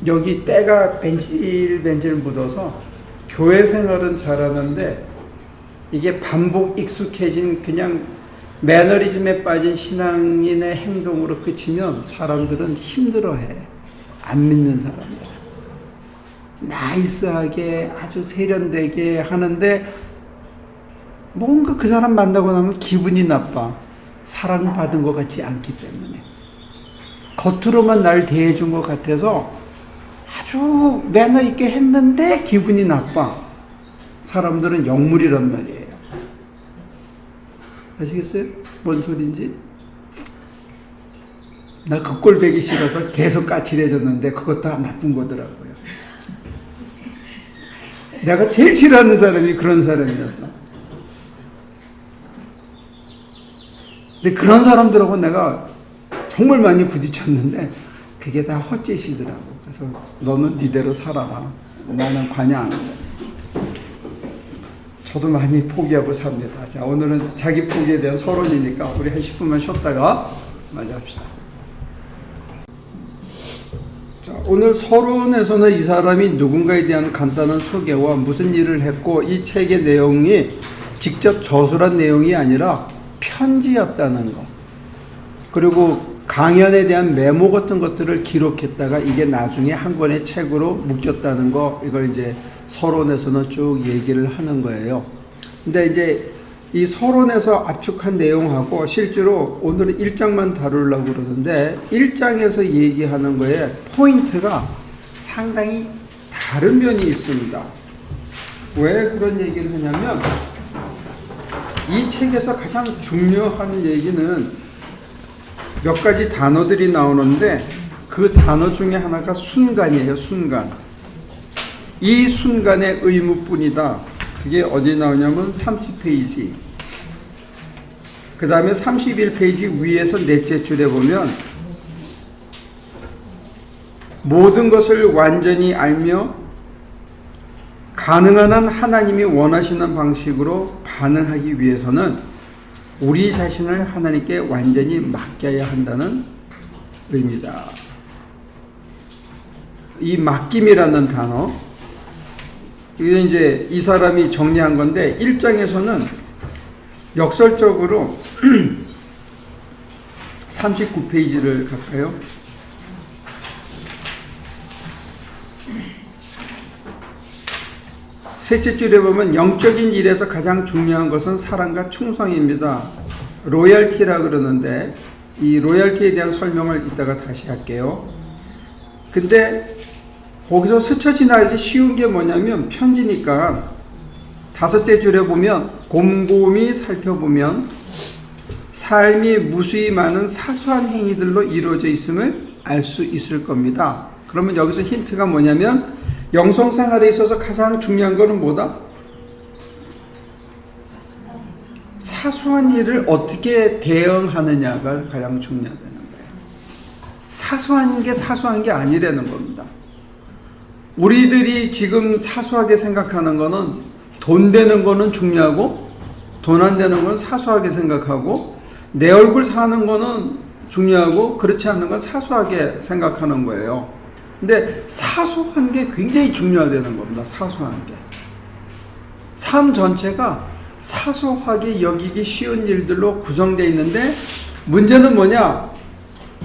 여기 때가 벤질벤질 묻어서 교회 생활은 잘하는데 이게 반복 익숙해진 그냥 매너리즘에 빠진 신앙인의 행동으로 그치면 사람들은 힘들어해. 안 믿는 사람들. 나이스하게 아주 세련되게 하는데 뭔가 그 사람 만나고 나면 기분이 나빠. 사랑받은 것 같지 않기 때문에. 겉으로만 날 대해준 것 같아서 아주 매너 있게 했는데 기분이 나빠. 사람들은 영물이란 말이에요. 아시겠어요? 뭔 소린지? 나 그 꼴 배기 싫어서 계속 까칠해졌는데 그것도 나쁜 거더라고요. 내가 제일 싫어하는 사람이 그런 사람이었어. 근데 그런 사람들하고 내가 정말 많이 부딪혔는데 그게 다 헛짓이더라고. 그래서 너는 니대로 살아라. 나는 관여 안 한다. 저도 많이 포기하고 삽니다. 자, 오늘은 자기 포기에 대한 서론이니까 우리 한 10분만 쉬었다가 마저 합시다. 자, 오늘 서론에서는 이 사람이 누군가에 대한 간단한 소개와 무슨 일을 했고 이 책의 내용이 직접 저술한 내용이 아니라 편지였다는 거. 그리고 강연에 대한 메모 같은 것들을 기록했다가 이게 나중에 한 권의 책으로 묶였다는 거, 이걸 이제 서론에서는 쭉 얘기를 하는 거예요. 근데 이제 이 서론에서 압축한 내용하고 실제로 오늘은 1장만 다루려고 그러는데 1장에서 얘기하는 거에 포인트가 상당히 다른 면이 있습니다. 왜 그런 얘기를 하냐면 이 책에서 가장 중요한 얘기는 몇 가지 단어들이 나오는데 그 단어 중에 하나가 순간이에요. 순간. 이 순간의 의무뿐이다. 그게 어디 나오냐면 30페이지. 그 다음에 31페이지 위에서 넷째 줄에 보면 모든 것을 완전히 알며 가능한 한 하나님이 원하시는 방식으로 반응하기 위해서는 우리 자신을 하나님께 완전히 맡겨야 한다는 의미다. 이 맡김이라는 단어, 이게 이제 이 사람이 정리한 건데 1장에서는 역설적으로 39페이지를 갈까요? 셋째 줄에 보면 영적인 일에서 가장 중요한 것은 사랑과 충성입니다. 로열티라 그러는데 이 로열티에 대한 설명을 이따가 다시 할게요. 근데 거기서 스쳐 지나가기 쉬운 게 뭐냐면 편지니까 다섯째 줄에 보면 곰곰이 살펴보면 삶이 무수히 많은 사소한 행위들로 이루어져 있음을 알 수 있을 겁니다. 그러면 여기서 힌트가 뭐냐면 영성생활에 있어서 가장 중요한 것은 뭐다? 사소한 일을 어떻게 대응하느냐가 가장 중요하다는 거예요. 사소한 게 아니라는 겁니다. 우리들이 지금 사소하게 생각하는 거는 돈 되는 거는 중요하고 돈 안 되는 건 사소하게 생각하고 내 얼굴 사는 거는 중요하고 그렇지 않은 건 사소하게 생각하는 거예요. 근데 사소한 게 굉장히 중요하다는 겁니다. 사소한 게. 삶 전체가 사소하게 여기기 쉬운 일들로 구성되어 있는데 문제는 뭐냐?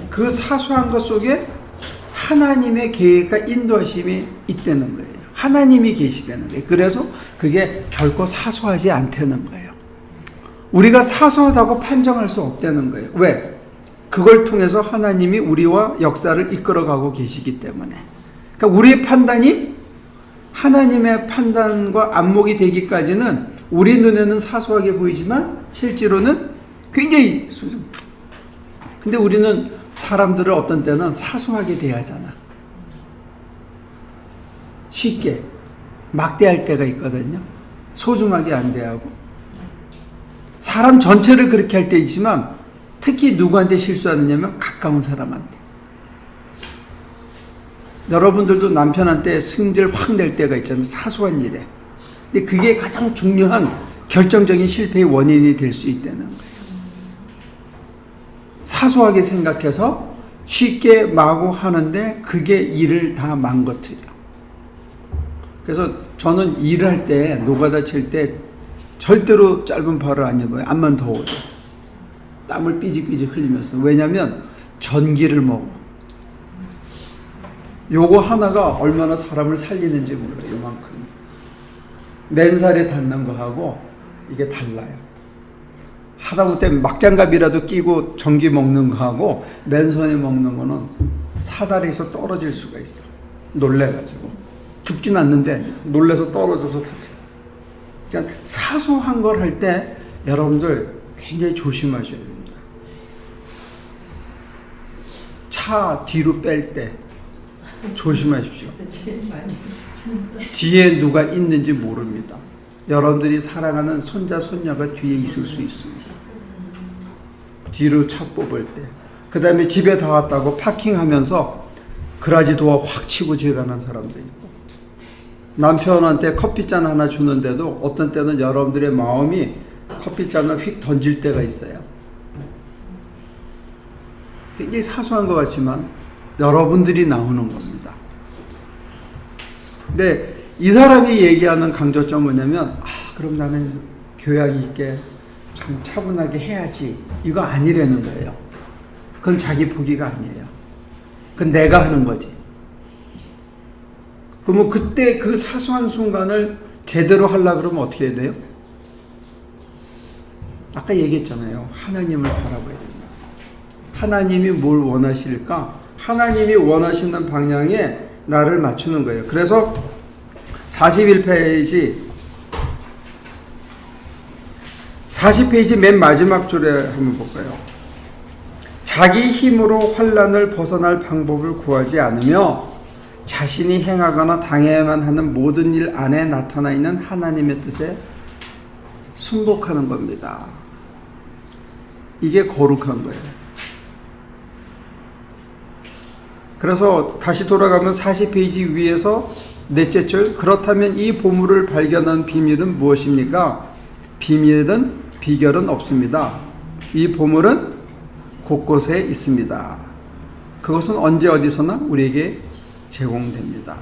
그 사소한 것 속에 하나님의 계획과 인도하심이 있다는 거예요. 하나님이 계시다는 거예요. 그래서 그게 결코 사소하지 않다는 거예요. 우리가 사소하다고 판정할 수 없다는 거예요. 왜? 그걸 통해서 하나님이 우리와 역사를 이끌어가고 계시기 때문에. 그러니까 우리의 판단이 하나님의 판단과 안목이 되기까지는 우리 눈에는 사소하게 보이지만 실제로는 굉장히 소중. 근데 우리는 사람들을 어떤 때는 사소하게 대하잖아. 쉽게 막대할 때가 있거든요. 소중하게 안 대하고. 사람 전체를 그렇게 할 때 있지만 특히 누구한테 실수하느냐면 가까운 사람한테. 여러분들도 남편한테 승질 확 낼 때가 있잖아요. 사소한 일에. 근데 그게 가장 중요한 결정적인 실패의 원인이 될 수 있다는 거예요. 사소하게 생각해서 쉽게 마구 하는데 그게 일을 다 망가뜨려. 그래서 저는 일을 할 때 노가다 칠 때 절대로 짧은 발을 안 입어요. 암만 더워도. 땀을 삐직삐직 흘리면서. 왜냐면 전기를 먹어. 요거 하나가 얼마나 사람을 살리는지 몰라요. 요만큼. 맨살에 닿는 거하고 이게 달라요. 하다못해 막장갑이라도 끼고 전기 먹는 거하고 맨손에 먹는 거는 사다리에서 떨어질 수가 있어. 놀래가지고. 죽진 않는데 놀래서 떨어져서 다쳐요. 그러니까 사소한 걸 할 때 여러분들 굉장히 조심하셔야 됩니다. 차 뒤로 뺄 때 조심하십시오. 뒤에 누가 있는지 모릅니다. 여러분들이 사랑하는 손자, 손녀가 뒤에 있을 수 있습니다. 뒤로 차 뽑을 때. 그 다음에 집에 다 왔다고 파킹하면서 그라지 도어 확 치고 지나가는 사람도 있고. 남편한테 커피잔 하나 주는데도 어떤 때는 여러분들의 마음이 커피잔을 휙 던질 때가 있어요. 굉장히 사소한 것 같지만 여러분들이 나오는 겁니다. 근데 이 사람이 얘기하는 강조점은 뭐냐면 그럼 나는 교양 있게 참 차분하게 해야지. 이거 아니라는 거예요. 그건 자기 포기가 아니에요. 그건 내가 하는 거지. 그러면 그때 그 사소한 순간을 제대로 하려고 그러면 어떻게 해야 돼요? 아까 얘기했잖아요. 하나님을 바라봐야 됩니다. 하나님이 뭘 원하실까? 하나님이 원하시는 방향에 나를 맞추는 거예요. 그래서 40페이지 맨 마지막 줄에 한번 볼까요? 자기 힘으로 환난을 벗어날 방법을 구하지 않으며 자신이 행하거나 당해야만 하는 모든 일 안에 나타나 있는 하나님의 뜻에 순복하는 겁니다. 이게 거룩한 거예요. 그래서 다시 돌아가면 40페이지 위에서 넷째 줄, 그렇다면 이 보물을 발견한 비밀은 무엇입니까? 비결은 없습니다. 이 보물은 곳곳에 있습니다. 그것은 언제 어디서나 우리에게 제공됩니다.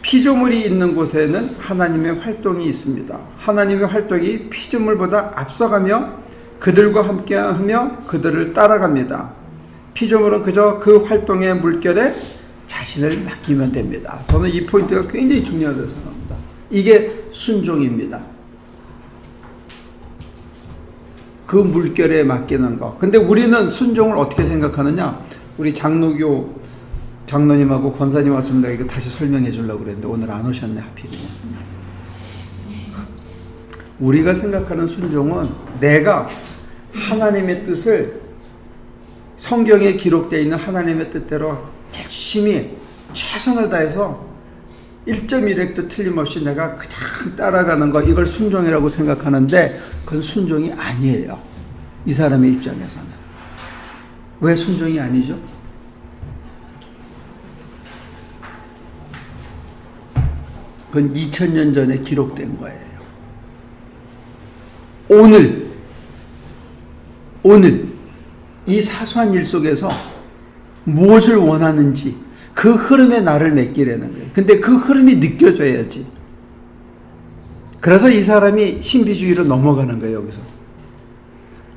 피조물이 있는 곳에는 하나님의 활동이 있습니다. 하나님의 활동이 피조물보다 앞서가며 그들과 함께하며 그들을 따라갑니다. 피조물은 그저 그 활동의 물결에 자신을 맡기면 됩니다. 저는 이 포인트가 굉장히 중요하다고 생각합니다. 이게 순종입니다. 그 물결에 맡기는 거. 근데 우리는 순종을 어떻게 생각하느냐? 우리 장로교 장로님하고 권사님 왔습니다. 이거 다시 설명해 주려고 그랬는데 오늘 안 오셨네, 하필이면. 우리가 생각하는 순종은 내가 하나님의 뜻을 성경에 기록되어 있는 하나님의 뜻대로 열심히 최선을 다해서 1.1획도 틀림없이 내가 그냥 따라가는 거, 이걸 순종이라고 생각하는데 그건 순종이 아니에요. 이 사람의 입장에서는. 왜 순종이 아니죠? 그건 2000년 전에 기록된 거예요. 오늘 오늘 이 사소한 일 속에서 무엇을 원하는지 그 흐름에 나를 맡기려는 거예요. 근데 그 흐름이 느껴져야지. 그래서 이 사람이 신비주의로 넘어가는 거예요, 여기서.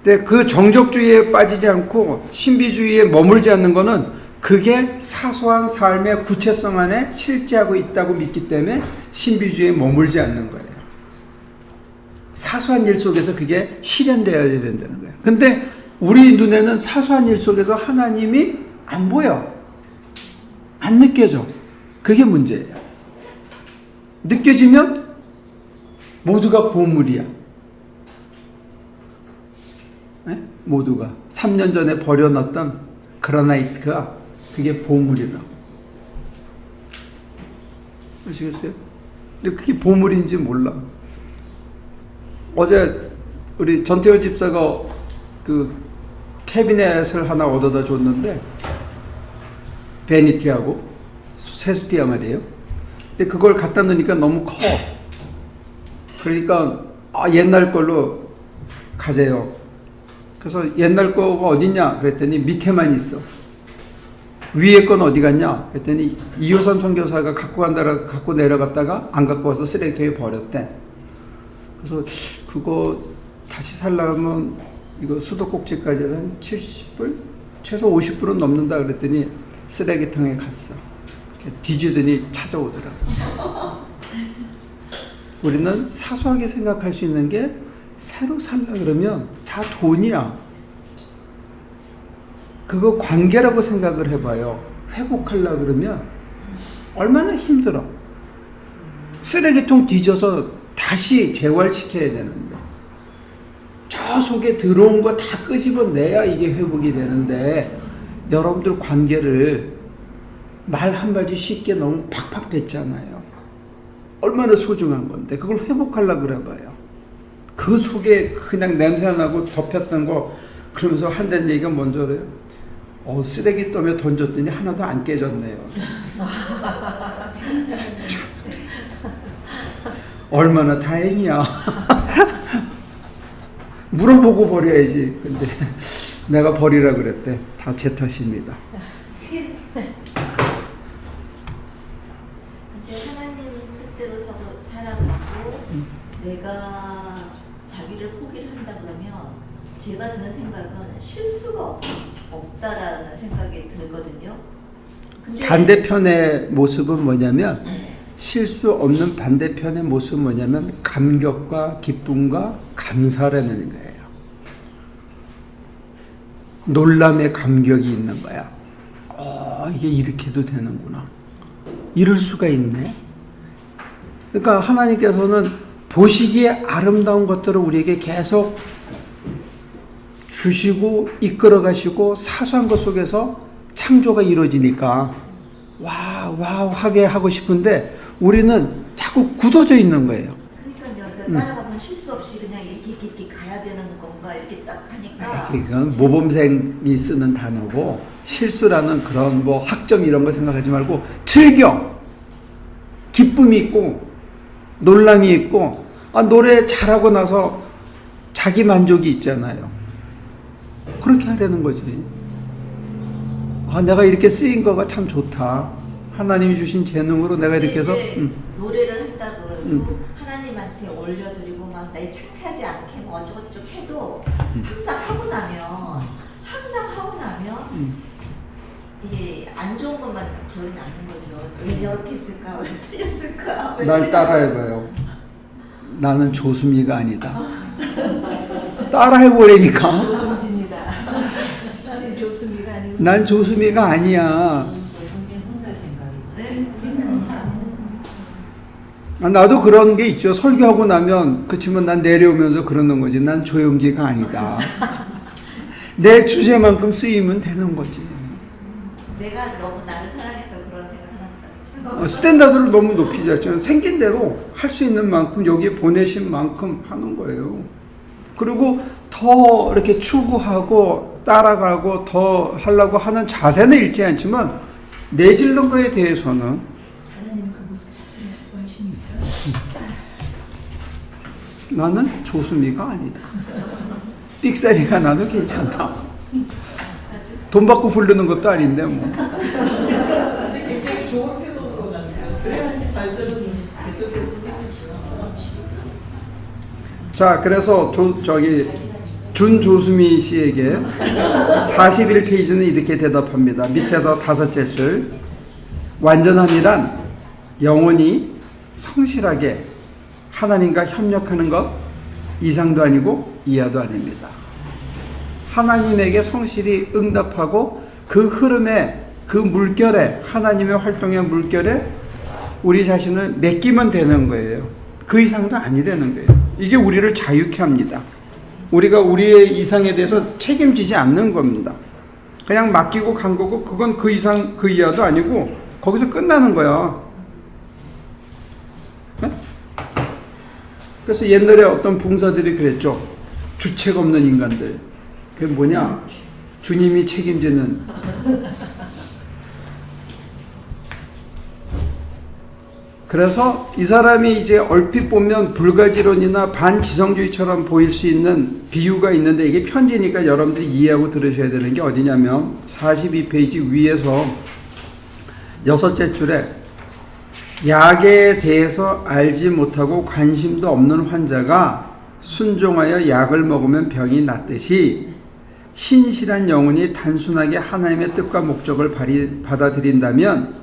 근데 그 정적주의에 빠지지 않고 신비주의에 머물지 않는 거는 그게 사소한 삶의 구체성 안에 실제하고 있다고 믿기 때문에 신비주의에 머물지 않는 거예요. 사소한 일 속에서 그게 실현되어야 된다는 거예요. 근데 우리 눈에는 사소한 일 속에서 하나님이 안 보여. 안 느껴져. 그게 문제예요. 느껴지면 모두가 보물이야. 네? 모두가 3년 전에 버려놨던 그라나이트가 그게 보물이라고. 아시겠어요? 근데 그게 보물인지 몰라. 어제 우리 전태호 집사가 그 캐비넷을 하나 얻어다 줬는데 베니티하고 세수띠야 말이에요. 근데 그걸 갖다 놓으니까 너무 커. 그러니까 옛날 걸로 가재요. 그래서 옛날 거가 어딨냐 그랬더니 밑에만 있어. 위에 건 어디 갔냐 그랬더니 이호선 선교사가 갖고 간다라 갖고 내려갔다가 안 갖고 와서 쓰레기통에 버렸대. 그래서 그거 다시 살려면 이거 수도꼭지까지 해서 한 70불? 최소 50불은 넘는다 그랬더니 쓰레기통에 갔어. 뒤지더니 찾아오더라고. 우리는 사소하게 생각할 수 있는 게 새로 살려 그러면 다 돈이야. 그거 관계라고 생각을 해봐요. 회복하려 그러면 얼마나 힘들어. 쓰레기통 뒤져서 다시 재활시켜야 되는데 저 속에 들어온 거 다 끄집어내야 이게 회복이 되는데 여러분들 관계를 말 한마디 쉽게 너무 팍팍 뱉잖아요. 얼마나 소중한 건데 그걸 회복하려고 그래봐요. 그 속에 그냥 냄새나고 덮였던 거 그러면서 한다는 얘기가 뭔지 알아요? 쓰레기통에 던졌더니 하나도 안 깨졌네요. 얼마나 다행이야. 물어보고 버려야지. 근데 내가 버리라 그랬대. 다 제 탓입니다. 근데 하나님 뜻대로 살아가고 내가 자기를 포기를 한다 그러면 제가 드는 생각은 실수가 없다라는 생각이 들거든요. 근데 반대편의 모습은 뭐냐면 네. 실수 없는 반대편의 모습은 뭐냐면 감격과 기쁨과 감사라는 거예요. 놀람의 감격이 있는 거야. 이게 이렇게도 되는구나. 이럴 수가 있네. 그러니까 하나님께서는 보시기에 아름다운 것들을 우리에게 계속 주시고 이끌어 가시고 사소한 것 속에서 창조가 이루어지니까 와우 하게 하고 싶은데 우리는 자꾸 굳어져 있는 거예요. 그러니까요. 따라가면 실수 없이 그냥 이렇게 가야 되는 건가 이렇게 딱 하니까. 그건 모범생이 쓰는 단어고 실수라는 그런 뭐 학점 이런 거 생각하지 말고 즐겨. 기쁨이 있고 놀람이 있고 노래 잘하고 나서 자기 만족이 있잖아요. 그렇게 하려는 거지. 내가 이렇게 쓰인 거가 참 좋다. 하나님이 주신 재능으로 내가 이렇게 해서 노래를 했다고 그래도 하나님한테 올려드리고 막 나 창피하지 않게 뭐 어쩌고저쩌고 해도 항상 하고 나면 이게 안 좋은 것만 기억이 남는 거죠. 왜 저렇게 했을까? 왜 틀렸을까? 날 따라해봐요. 나는 조수미가 아니다. 따라해보라니까. 조수입니다. 조수미가 아니고. 난 조수미가 아니야. 선생님 혼자 생각이죠. 네. 나도 그런 게 있죠. 설교하고 나면 그치만 난 내려오면서 그러는 거지. 난 조용기가 아니다. 내 주제만큼 쓰이면 되는 거지. 내가 너무 나를 사랑해서 그런 생각을 한다. 스탠다드를 너무 높이지 않죠. 생긴 대로 할 수 있는 만큼 여기에 보내신 만큼 하는 거예요. 그리고 더 이렇게 추구하고 따라가고 더 하려고 하는 자세는 잃지 않지만 내질른 거에 대해서는 하나님 그 모습 자체는 좋아하십니까? 나는 조수미가 아니다. 삑사리가 나도 괜찮다. 돈 받고 부르는 것도 아닌데 뭐. 근데 굉장히 좋은 태도로 갑니다. 그래야지 발전은 계속해서 생기죠. 자, 그래서 준조수미 씨에게 41페이지는 이렇게 대답합니다. 밑에서 5째 줄. 완전함이란 영원히 성실하게 하나님과 협력하는 것 이상도 아니고 이하도 아닙니다. 하나님에게 성실히 응답하고 그 흐름에, 그 물결에, 하나님의 활동의 물결에 우리 자신을 맡기면 되는 거예요. 그 이상도 아니라는 거예요. 이게 우리를 자유케 합니다. 우리가 우리의 이상에 대해서 책임지지 않는 겁니다. 그냥 맡기고 간 거고, 그건 그 이상 그 이하도 아니고 거기서 끝나는 거야. 네? 그래서 옛날에 어떤 붕사들이 그랬죠. 주책 없는 인간들. 그게 뭐냐? 주님이 책임지는. 그래서 이 사람이 이제 얼핏 보면 불가지론이나 반지성주의처럼 보일 수 있는 비유가 있는데, 이게 편지니까 여러분들이 이해하고 들으셔야 되는 게 어디냐면 42페이지 위에서 6째 줄에 약에 대해서 알지 못하고 관심도 없는 환자가 순종하여 약을 먹으면 병이 낫듯이 신실한 영혼이 단순하게 하나님의 뜻과 목적을 받아들인다면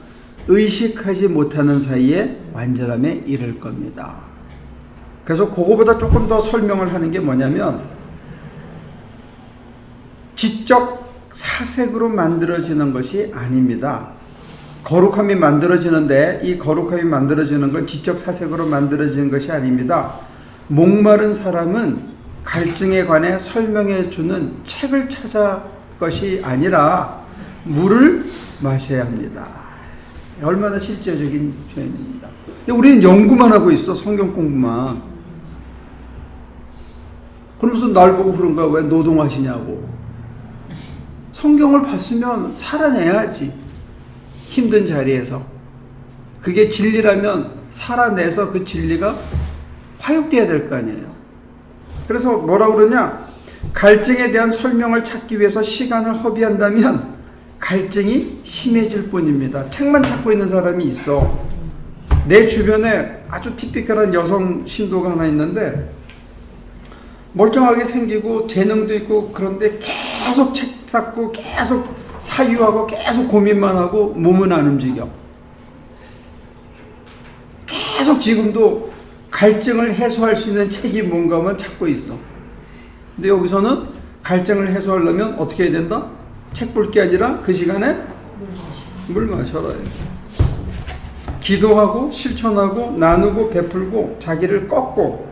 의식하지 못하는 사이에 완전함에 이를 겁니다. 그래서 그거보다 조금 더 설명을 하는 게 뭐냐면, 지적 사색으로 만들어지는 것이 아닙니다. 거룩함이 만들어지는데 이 거룩함이 만들어지는 건 지적 사색으로 만들어지는 것이 아닙니다. 목마른 사람은 갈증에 관해 설명해 주는 책을 찾아 것이 아니라 물을 마셔야 합니다. 얼마나 실제적인 표현입니다. 근데 우리는 연구만 하고 있어. 성경 공부만. 그러면서 날 보고 그런 거야. 왜 노동하시냐고. 성경을 봤으면 살아내야지. 힘든 자리에서. 그게 진리라면 살아내서 그 진리가 화육돼야 될 거 아니에요. 그래서 뭐라고 그러냐? 갈증에 대한 설명을 찾기 위해서 시간을 허비한다면 갈증이 심해질 뿐입니다. 책만 찾고 있는 사람이 있어. 내 주변에 아주 티피컬한 여성 신도가 하나 있는데, 멀쩡하게 생기고 재능도 있고, 그런데 계속 책 찾고 계속 사유하고 계속 고민만 하고 몸은 안 움직여. 계속 지금도 갈증을 해소할 수 있는 책이 뭔가 하면 찾고 있어. 근데 여기서는 갈증을 해소하려면 어떻게 해야 된다? 책 볼 게 아니라 그 시간에 물 마셔라. 기도하고 실천하고 나누고 베풀고 자기를 꺾고.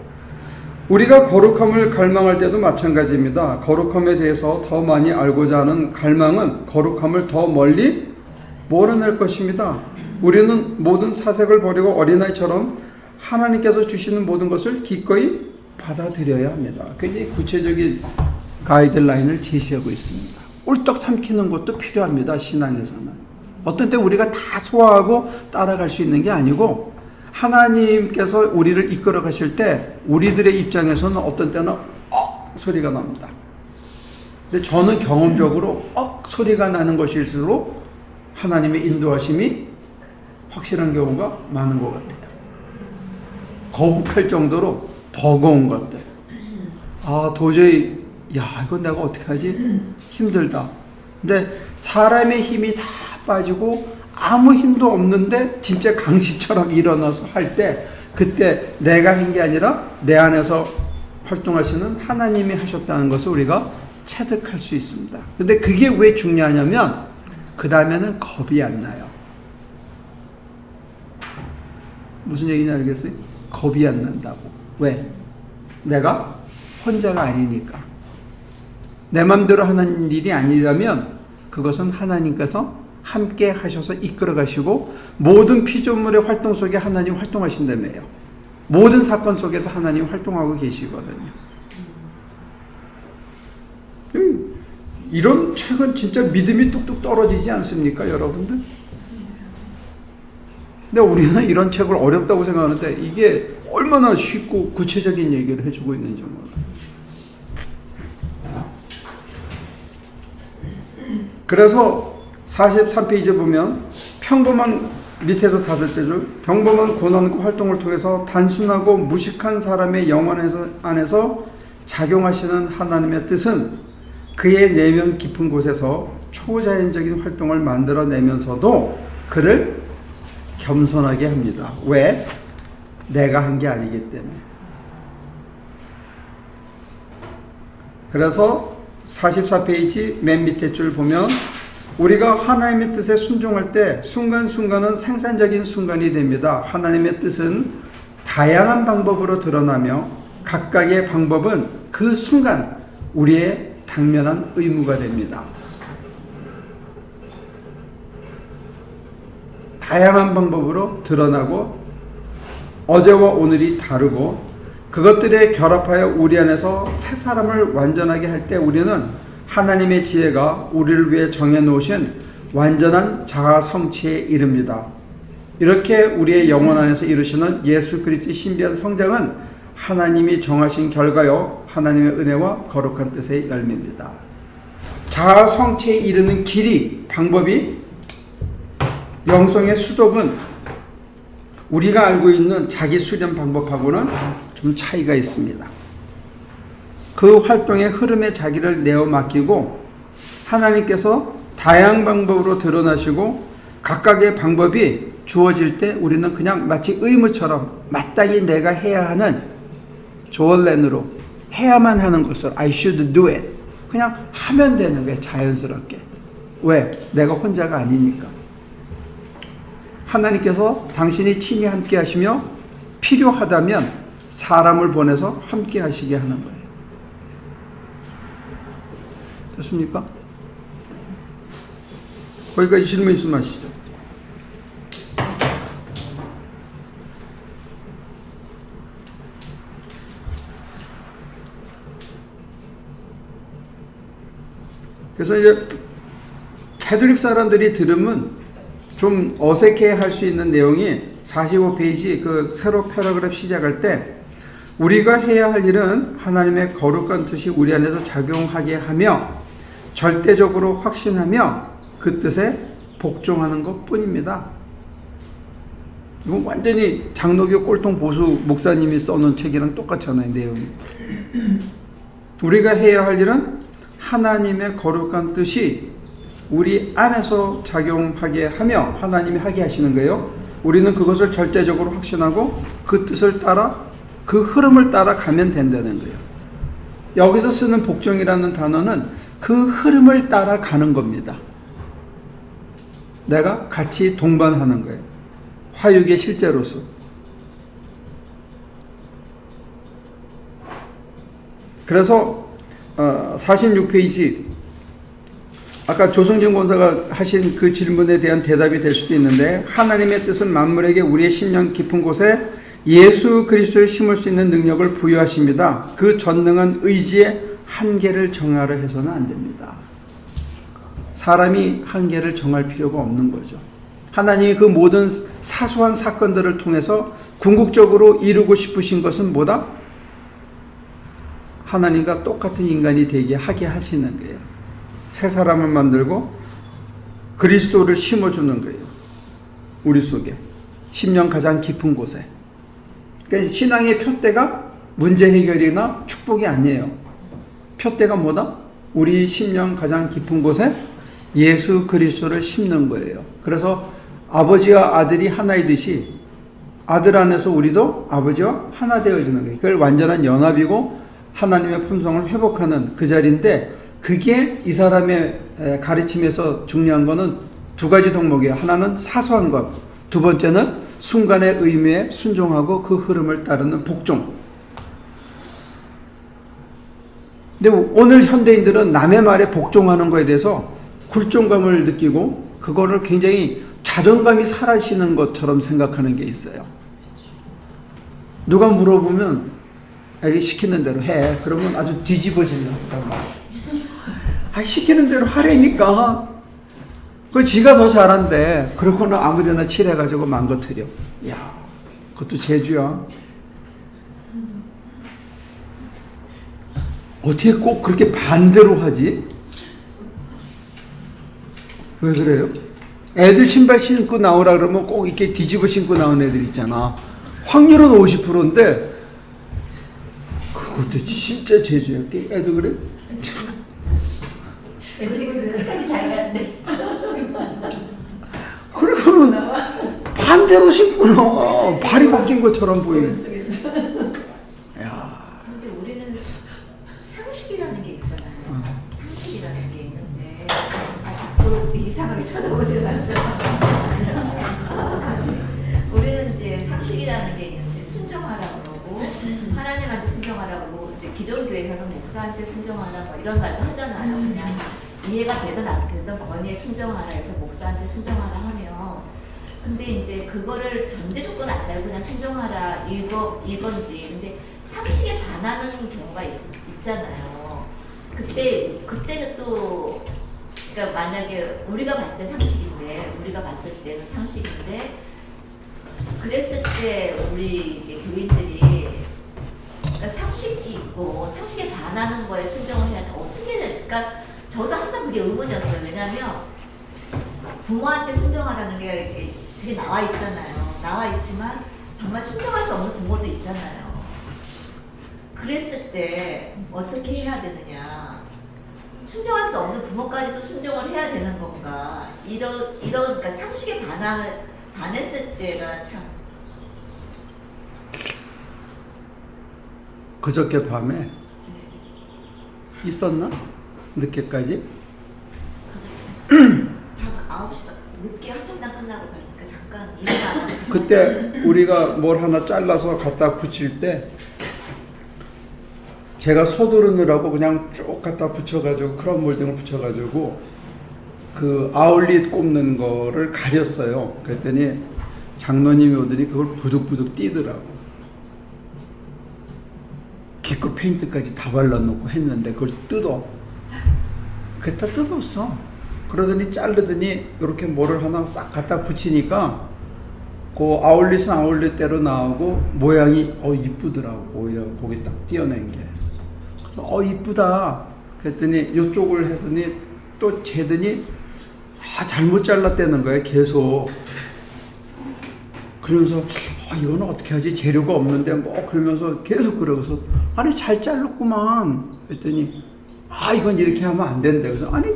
우리가 거룩함을 갈망할 때도 마찬가지입니다. 거룩함에 대해서 더 많이 알고자 하는 갈망은 거룩함을 더 멀리 몰아낼 것입니다. 우리는 모든 사색을 버리고 어린아이처럼 하나님께서 주시는 모든 것을 기꺼이 받아들여야 합니다. 굉장히 구체적인 가이드라인을 제시하고 있습니다. 꿀떡 삼키는 것도 필요합니다. 신앙에서는. 어떤 때 우리가 다 소화하고 따라갈 수 있는 게 아니고, 하나님께서 우리를 이끌어 가실 때 우리들의 입장에서는 어떤 때는 소리가 납니다. 근데 저는 경험적으로 소리가 나는 것일수록 하나님의 인도하심이 확실한 경우가 많은 것 같아요. 거북할 정도로 버거운 것들. 도저히 이건 내가 어떻게 하지? 힘들다. 근데 사람의 힘이 다 빠지고 아무 힘도 없는데 진짜 강시처럼 일어나서 할 때, 그때 내가 한 게 아니라 내 안에서 활동하시는 하나님이 하셨다는 것을 우리가 체득할 수 있습니다. 근데 그게 왜 중요하냐면 그 다음에는 겁이 안 나요. 무슨 얘기인지 알겠어요? 겁이 안 난다고. 왜? 내가 혼자가 아니니까. 내 맘대로 하는 일이 아니라면 그것은 하나님께서 함께 하셔서 이끌어 가시고, 모든 피조물의 활동 속에 하나님 활동하신다며요. 모든 사건 속에서 하나님 활동하고 계시거든요. 이런 책은 진짜 믿음이 뚝뚝 떨어지지 않습니까, 여러분들? 근데 우리는 이런 책을 어렵다고 생각하는데 이게 얼마나 쉽고 구체적인 얘기를 해주고 있는지 몰라요. 그래서 43페이지 보면 평범한 밑에서 5째 줄 평범한 고난과 활동을 통해서 단순하고 무식한 사람의 영혼 안에서 작용하시는 하나님의 뜻은 그의 내면 깊은 곳에서 초자연적인 활동을 만들어내면서도 그를 겸손하게 합니다. 왜? 내가 한 게 아니기 때문에. 그래서 44페이지 맨 밑에 줄 보면 우리가 하나님의 뜻에 순종할 때 순간순간은 생산적인 순간이 됩니다. 하나님의 뜻은 다양한 방법으로 드러나며 각각의 방법은 그 순간 우리의 당면한 의무가 됩니다. 다양한 방법으로 드러나고 어제와 오늘이 다르고 그것들에 결합하여 우리 안에서 새 사람을 완전하게 할 때 우리는 하나님의 지혜가 우리를 위해 정해놓으신 완전한 자아 성취에 이릅니다. 이렇게 우리의 영혼 안에서 이루시는 예수 그리스도의 신비한 성장은 하나님이 정하신 결과요 하나님의 은혜와 거룩한 뜻의 열매입니다. 자아 성취에 이르는 길이 방법이 영성의 수독은 우리가 알고 있는 자기 수련 방법하고는 좀 차이가 있습니다. 그 활동의 흐름에 자기를 내어 맡기고 하나님께서 다양한 방법으로 드러나시고 각각의 방법이 주어질 때 우리는 그냥 마치 의무처럼 마땅히 내가 해야 하는 조언랜으로 해야만 하는 것을 I should do it 그냥 하면 되는 거예요. 자연스럽게. 왜? 내가 혼자가 아니니까. 하나님께서 당신이 친히 함께 하시며 필요하다면 사람을 보내서 함께 하시게 하는 거예요. 됐습니까? 거기까지 질문 있으면 하시죠. 그래서 이제 캐톨릭 사람들이 들으면 좀 어색해 할 수 있는 내용이 45페이지 그 새로 패러그래프 시작할 때 우리가 해야 할 일은 하나님의 거룩한 뜻이 우리 안에서 작용하게 하며 절대적으로 확신하며 그 뜻에 복종하는 것 뿐입니다. 이건 완전히 장로교 꼴통 보수 목사님이 써놓은 책이랑 똑같잖아요, 내용이. 우리가 해야 할 일은 하나님의 거룩한 뜻이 우리 안에서 작용하게 하며 하나님이 하게 하시는 거예요. 우리는 그것을 절대적으로 확신하고 그 뜻을 따라 그 흐름을 따라 가면 된다는 거예요. 여기서 쓰는 복종이라는 단어는 그 흐름을 따라 가는 겁니다. 내가 같이 동반하는 거예요. 화육의 실제로서. 그래서 46페이지 아까 조성진 권사가 하신 그 질문에 대한 대답이 될 수도 있는데 하나님의 뜻은 만물에게 우리의 심령 깊은 곳에 예수 그리스도를 심을 수 있는 능력을 부여하십니다. 그 전능한 의지의 한계를 정하려 해서는 안 됩니다. 사람이 한계를 정할 필요가 없는 거죠. 하나님이 그 모든 사소한 사건들을 통해서 궁극적으로 이루고 싶으신 것은 뭐다? 하나님과 똑같은 인간이 되게 하게 하시는 거예요. 새 사람을 만들고 그리스도를 심어주는 거예요. 우리 속에. 심령 가장 깊은 곳에. 그러니까 신앙의 표대가 문제 해결이나 축복이 아니에요. 표대가 뭐다? 우리 심령 가장 깊은 곳에 예수 그리스도를 심는 거예요. 그래서 아버지와 아들이 하나이듯이 아들 안에서 우리도 아버지와 하나 되어지는 거예요. 그걸 완전한 연합이고 하나님의 품성을 회복하는 그 자리인데 그게 이 사람의 가르침에서 중요한 거는 두 가지 덕목이에요. 하나는 사소한 것, 두 번째는 순간의 의미에 순종하고 그 흐름을 따르는 복종. 근데 오늘 현대인들은 남의 말에 복종하는 거에 대해서 굴종감을 느끼고 그거를 굉장히 자존감이 사라지는 것처럼 생각하는 게 있어요. 누가 물어보면 시키는 대로 해. 그러면 아주 뒤집어지려고 시키는 대로 하라니까. 그 지가 더 잘한대. 그러고는 아무데나 칠해가지고 망가뜨려. 야, 그것도 재주야. 어떻게 꼭 그렇게 반대로 하지? 왜 그래요? 애들 신발 신고 나오라 그러면 꼭 이렇게 뒤집어 신고 나온 애들 있잖아. 확률은 50%인데 그것도 진짜 재주야. 애도 그래? 애들이 그렇게까지 잘 갔네. 그리고는 반대로 신고 나와. 발이 바뀐 것처럼 보이네. 야, 근데 우리는 상식이라는 게 있잖아요. 상식이라는 게 있는데 자꾸 이상하게 쳐다보지 마세요. 우리는 이제 상식이라는 게 있는데 순종하라고 그러고 하나님한테 순종하라고 그러고 이제 기존 교회에서는 목사한테 순종하라 뭐 이런 말도 하잖아요. 그냥 이해가 되든 안 되든 권위에 순종하라 해서 목사한테 순종하라 하면 근데 이제 그거를 전제 조건 안 달고 그냥 순종하라 이건지 근데 상식에 반하는 경우가 있잖아요. 그때가 또 그러니까 만약에 우리가 봤을 때 상식인데 우리가 봤을 때는 상식인데 그랬을 때 우리 교인들이 그러니까 상식이 있고 상식에 반하는 거에 순종을 해야 돼. 어떻게 될까? 저도 항상 그게 의문이었어요. 왜냐하면 부모한테 순종하라는 게 그게 나와 있잖아요. 나와 있지만 정말 순종할 수 없는 부모도 있잖아요. 그랬을 때 어떻게 해야 되느냐? 순종할 수 없는 부모까지도 순종을 해야 되는 건가? 이런 그러니까 상식에 반했을 때가 참. 그저께 밤에 있었나? 늦게까지? 한 9시가 늦게 한참당 끝나고 갔으니까 잠깐 일을 안 하고 그때 우리가 뭘 하나 잘라서 갖다 붙일 때 제가 서두르느라고 그냥 쭉 갖다 붙여가지고 크라운 몰딩을 붙여가지고 그 아울릿 꼽는 거를 가렸어요. 그랬더니 장로님이 오더니 그걸 부득부득 띄더라고. 기껏 페인트까지 다 발라놓고 했는데 그걸 뜯어. 그다 뜯었어. 그러더니 자르더니 이렇게 뭐를 하나 싹 갖다 붙이니까 그 아울릿은 아울릿대로 나오고 모양이 이쁘더라고. 거기 딱 띄어낸 게. 그래서 이쁘다. 그랬더니 이쪽을 했더니 또 재더니 잘못 잘랐다는 거야 계속. 그러면서 이거는 어떻게 하지? 재료가 없는데 뭐 그러면서 계속 그러고서 아니 잘 잘랐구만. 그랬더니 이건 이렇게 하면 안 된대. 그래서 아니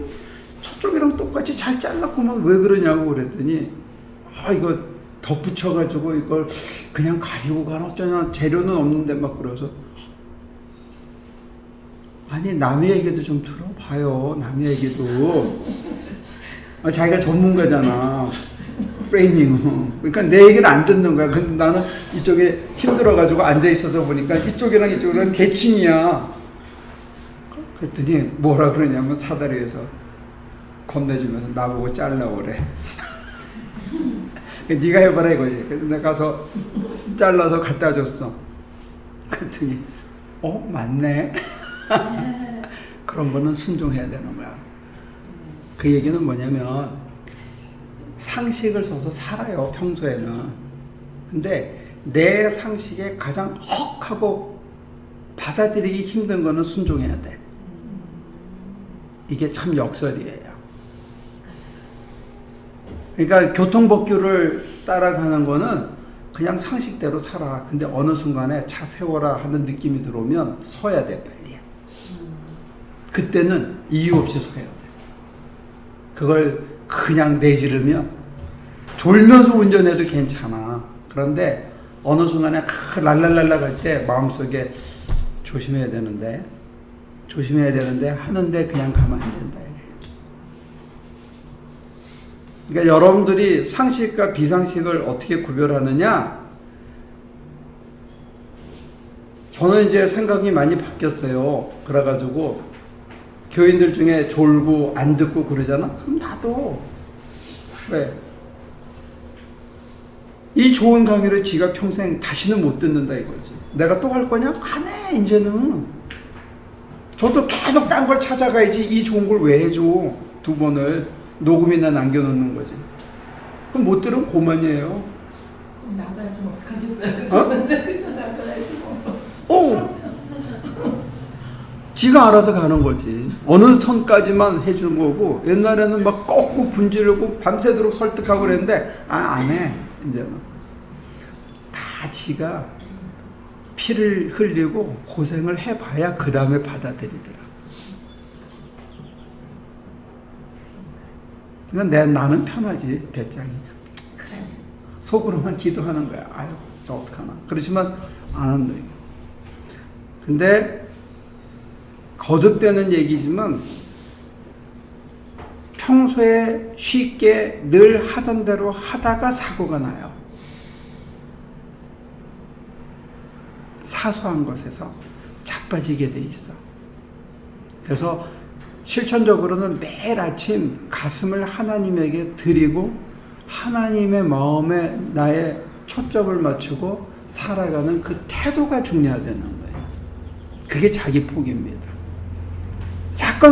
저쪽이랑 똑같이 잘 잘랐구만 왜 그러냐고 그랬더니 이거 덧붙여가지고 이걸 그냥 가리고 가나 어쩌냐 재료는 없는데 막 그러서 아니 남의 얘기도 좀 들어봐요. 남의 얘기도 자기가 전문가잖아. 프레이밍. 그러니까 내 얘기는 안 듣는 거야. 근데 나는 이쪽에 힘들어가지고 앉아있어서 보니까 이쪽이랑 이쪽이랑 대칭이야. 그랬더니 뭐라 그러냐면 사다리에서 건네주면서 나보고 잘라오래. 네가 해봐라 이거지. 그래서 내가 가서 잘라서 갖다 줬어. 그랬더니 맞네. 그런 거는 순종해야 되는 거야. 그 얘기는 뭐냐면 상식을 써서 살아요 평소에는. 근데 내 상식에 가장 헉 하고 받아들이기 힘든 거는 순종해야 돼. 이게 참 역설이에요. 그러니까 교통법규를 따라가는 거는 그냥 상식대로 살아. 근데 어느 순간에 차 세워라 하는 느낌이 들어오면 서야 돼 빨리. 그때는 이유 없이 서야 돼. 그걸 그냥 내지르면 졸면서 운전해도 괜찮아. 그런데 어느 순간에 랄랄랄라 갈 때 마음속에 조심해야 되는데 하는데 그냥 가면 안 된다. 그러니까 여러분들이 상식과 비상식을 어떻게 구별하느냐? 저는 이제 생각이 많이 바뀌었어요. 그래가지고 교인들 중에 졸고 안 듣고 그러잖아? 그럼 나도 왜? 이 좋은 강의를 지가 평생 다시는 못 듣는다 이거지. 내가 또 할 거냐? 안 해 이제는. 저도 계속 딴 걸 찾아가야지. 이 좋은 걸 왜 해줘? 2번을 녹음이나 남겨놓는 거지. 그럼 못 들으면 고만이에요. 그럼 나가야지 뭐 어떡하겠어요. 그죠? 나가야지 뭐. 지가 알아서 가는 거지. 어느 선까지만 해주는 거고, 옛날에는 막 꺾고 분지르고 밤새도록 설득하고 그랬는데, 안 해. 이제는. 다 지가 피를 흘리고 고생을 해봐야 그 다음에 받아들이더라. 그러니까 나는 편하지, 배짱이. 속으로만 기도하는 거야. 아유, 저 어떡하나. 그렇지만 안 한다. 근데 거듭되는 얘기지만 평소에 쉽게 늘 하던 대로 하다가 사고가 나요. 사소한 것에서 자빠지게 돼 있어. 그래서 실천적으로는 매일 아침 가슴을 하나님에게 드리고 하나님의 마음에 나의 초점을 맞추고 살아가는 그 태도가 중요하다는 거예요. 그게 자기 포기입니다.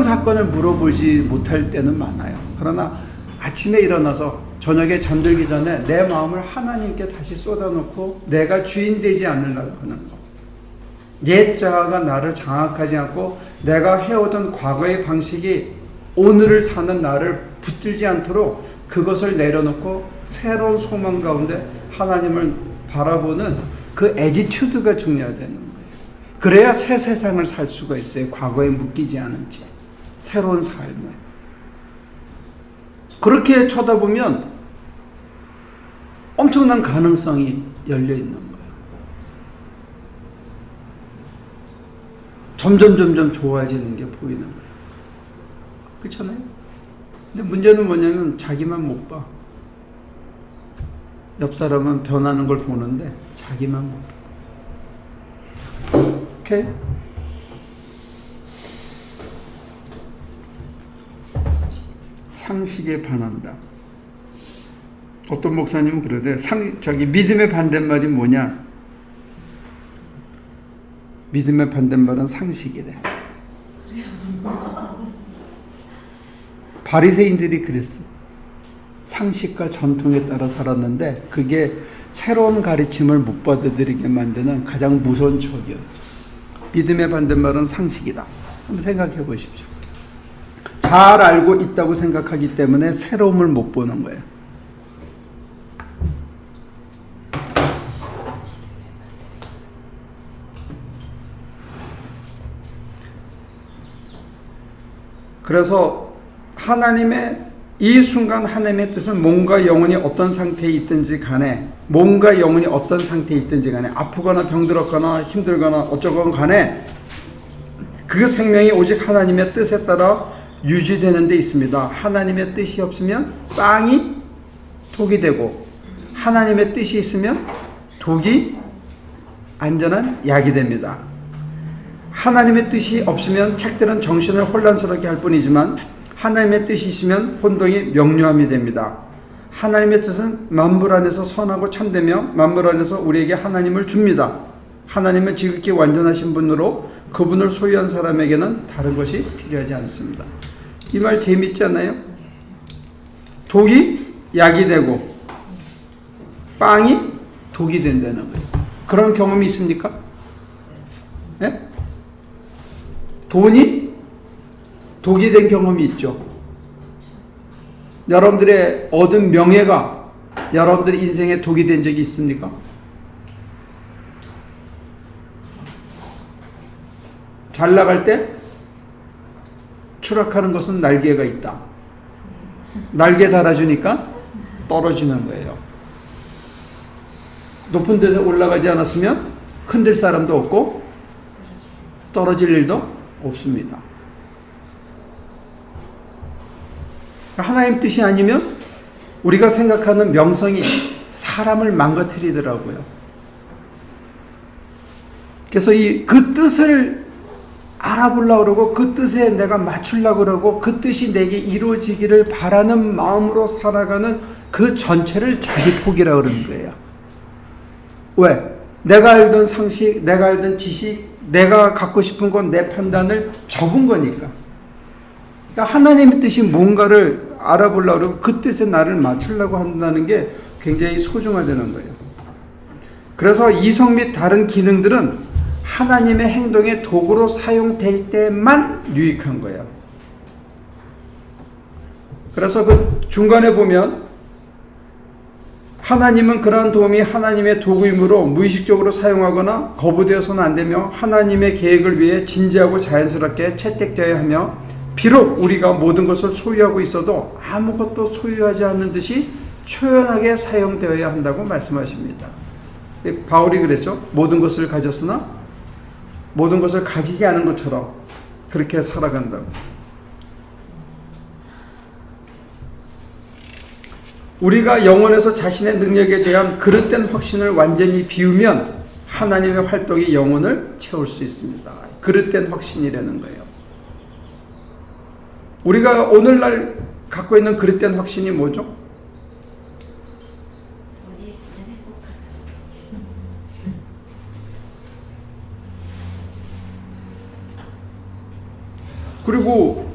사건을 물어보지 못할 때는 많아요. 그러나 아침에 일어나서 저녁에 잠들기 전에 내 마음을 하나님께 다시 쏟아놓고 내가 주인 되지 않으려고 하는 거. 옛 자아가 나를 장악하지 않고 내가 해오던 과거의 방식이 오늘을 사는 나를 붙들지 않도록 그것을 내려놓고 새로운 소망 가운데 하나님을 바라보는 그 애티튜드가 중요하다는 거예요. 그래야 새 세상을 살 수가 있어요. 과거에 묶이지 않은 채 새로운 삶을. 그렇게 쳐다보면 엄청난 가능성이 열려 있는 거예요. 점점 좋아지는 게 보이는 거예요. 그렇잖아요? 근데 문제는 뭐냐면 자기만 못 봐. 옆 사람은 변하는 걸 보는데 자기만 못 봐. 오케이? 상식에 반한다. 어떤 목사님은 그러대. 믿음의 반대말이 뭐냐? 믿음의 반대말은 상식이래. 바리새인들이 그랬어. 상식과 전통에 따라 살았는데 그게 새로운 가르침을 못 받아들이게 만드는 가장 무서운 척이었죠. 믿음의 반대말은 상식이다. 한번 생각해 보십시오. 잘 알고 있다고 생각하기 때문에 새로움을 못 보는 거예요. 그래서 하나님의 이 순간 하나님의 뜻은 몸과 영혼이 어떤 상태에 있든지 간에 아프거나 병들었거나 힘들거나 어쩌건 간에 그 생명이 오직 하나님의 뜻에 따라 유지되는 데 있습니다. 하나님의 뜻이 없으면 빵이 독이 되고 하나님의 뜻이 있으면 독이 안전한 약이 됩니다. 하나님의 뜻이 없으면 책들은 정신을 혼란스럽게 할 뿐이지만 하나님의 뜻이 있으면 혼동이 명료함이 됩니다. 하나님의 뜻은 만물 안에서 선하고 참되며 만물 안에서 우리에게 하나님을 줍니다. 하나님은 지극히 완전하신 분으로 그분을 소유한 사람에게는 다른 것이 필요하지 않습니다. 이 말 재밌지 않나요? 독이 약이 되고 빵이 독이 된다는 거예요. 그런 경험이 있습니까? 네? 돈이 독이 된 경험이 있죠. 여러분들의 얻은 명예가 여러분들의 인생에 독이 된 적이 있습니까? 잘 나갈 때 추락하는 것은 날개가 있다. 날개 달아주니까 떨어지는 거예요. 높은 데서 올라가지 않았으면 흔들 사람도 없고 떨어질 일도 없습니다. 하나님 뜻이 아니면 우리가 생각하는 명성이 사람을 망가뜨리더라고요. 그래서 그 뜻을 알아보려고 그러고 그 뜻에 내가 맞추려고 그러고 그 뜻이 내게 이루어지기를 바라는 마음으로 살아가는 그 전체를 자기 포기라고 그러는 거예요. 왜? 내가 알던 상식, 내가 알던 지식, 내가 갖고 싶은 건 내 판단을 접은 거니까. 그러니까 하나님의 뜻이 뭔가를 알아보려고 그러고 그 뜻에 나를 맞추려고 한다는 게 굉장히 소중하다는 거예요. 그래서 이성 및 다른 기능들은 하나님의 행동의 도구로 사용될 때만 유익한 거예요. 그래서 그 중간에 보면 하나님은 그러한 도움이 하나님의 도구이므로 무의식적으로 사용하거나 거부되어서는 안 되며 하나님의 계획을 위해 진지하고 자연스럽게 채택되어야 하며 비록 우리가 모든 것을 소유하고 있어도 아무것도 소유하지 않는 듯이 초연하게 사용되어야 한다고 말씀하십니다. 바울이 그랬죠. 모든 것을 가졌으나 모든 것을 가지지 않은 것처럼 그렇게 살아간다고. 우리가 영혼에서 자신의 능력에 대한 그릇된 확신을 완전히 비우면 하나님의 활동이 영혼을 채울 수 있습니다. 그릇된 확신이라는 거예요. 우리가 오늘날 갖고 있는 그릇된 확신이 뭐죠? 돈이 있으면 행복하다. 그리고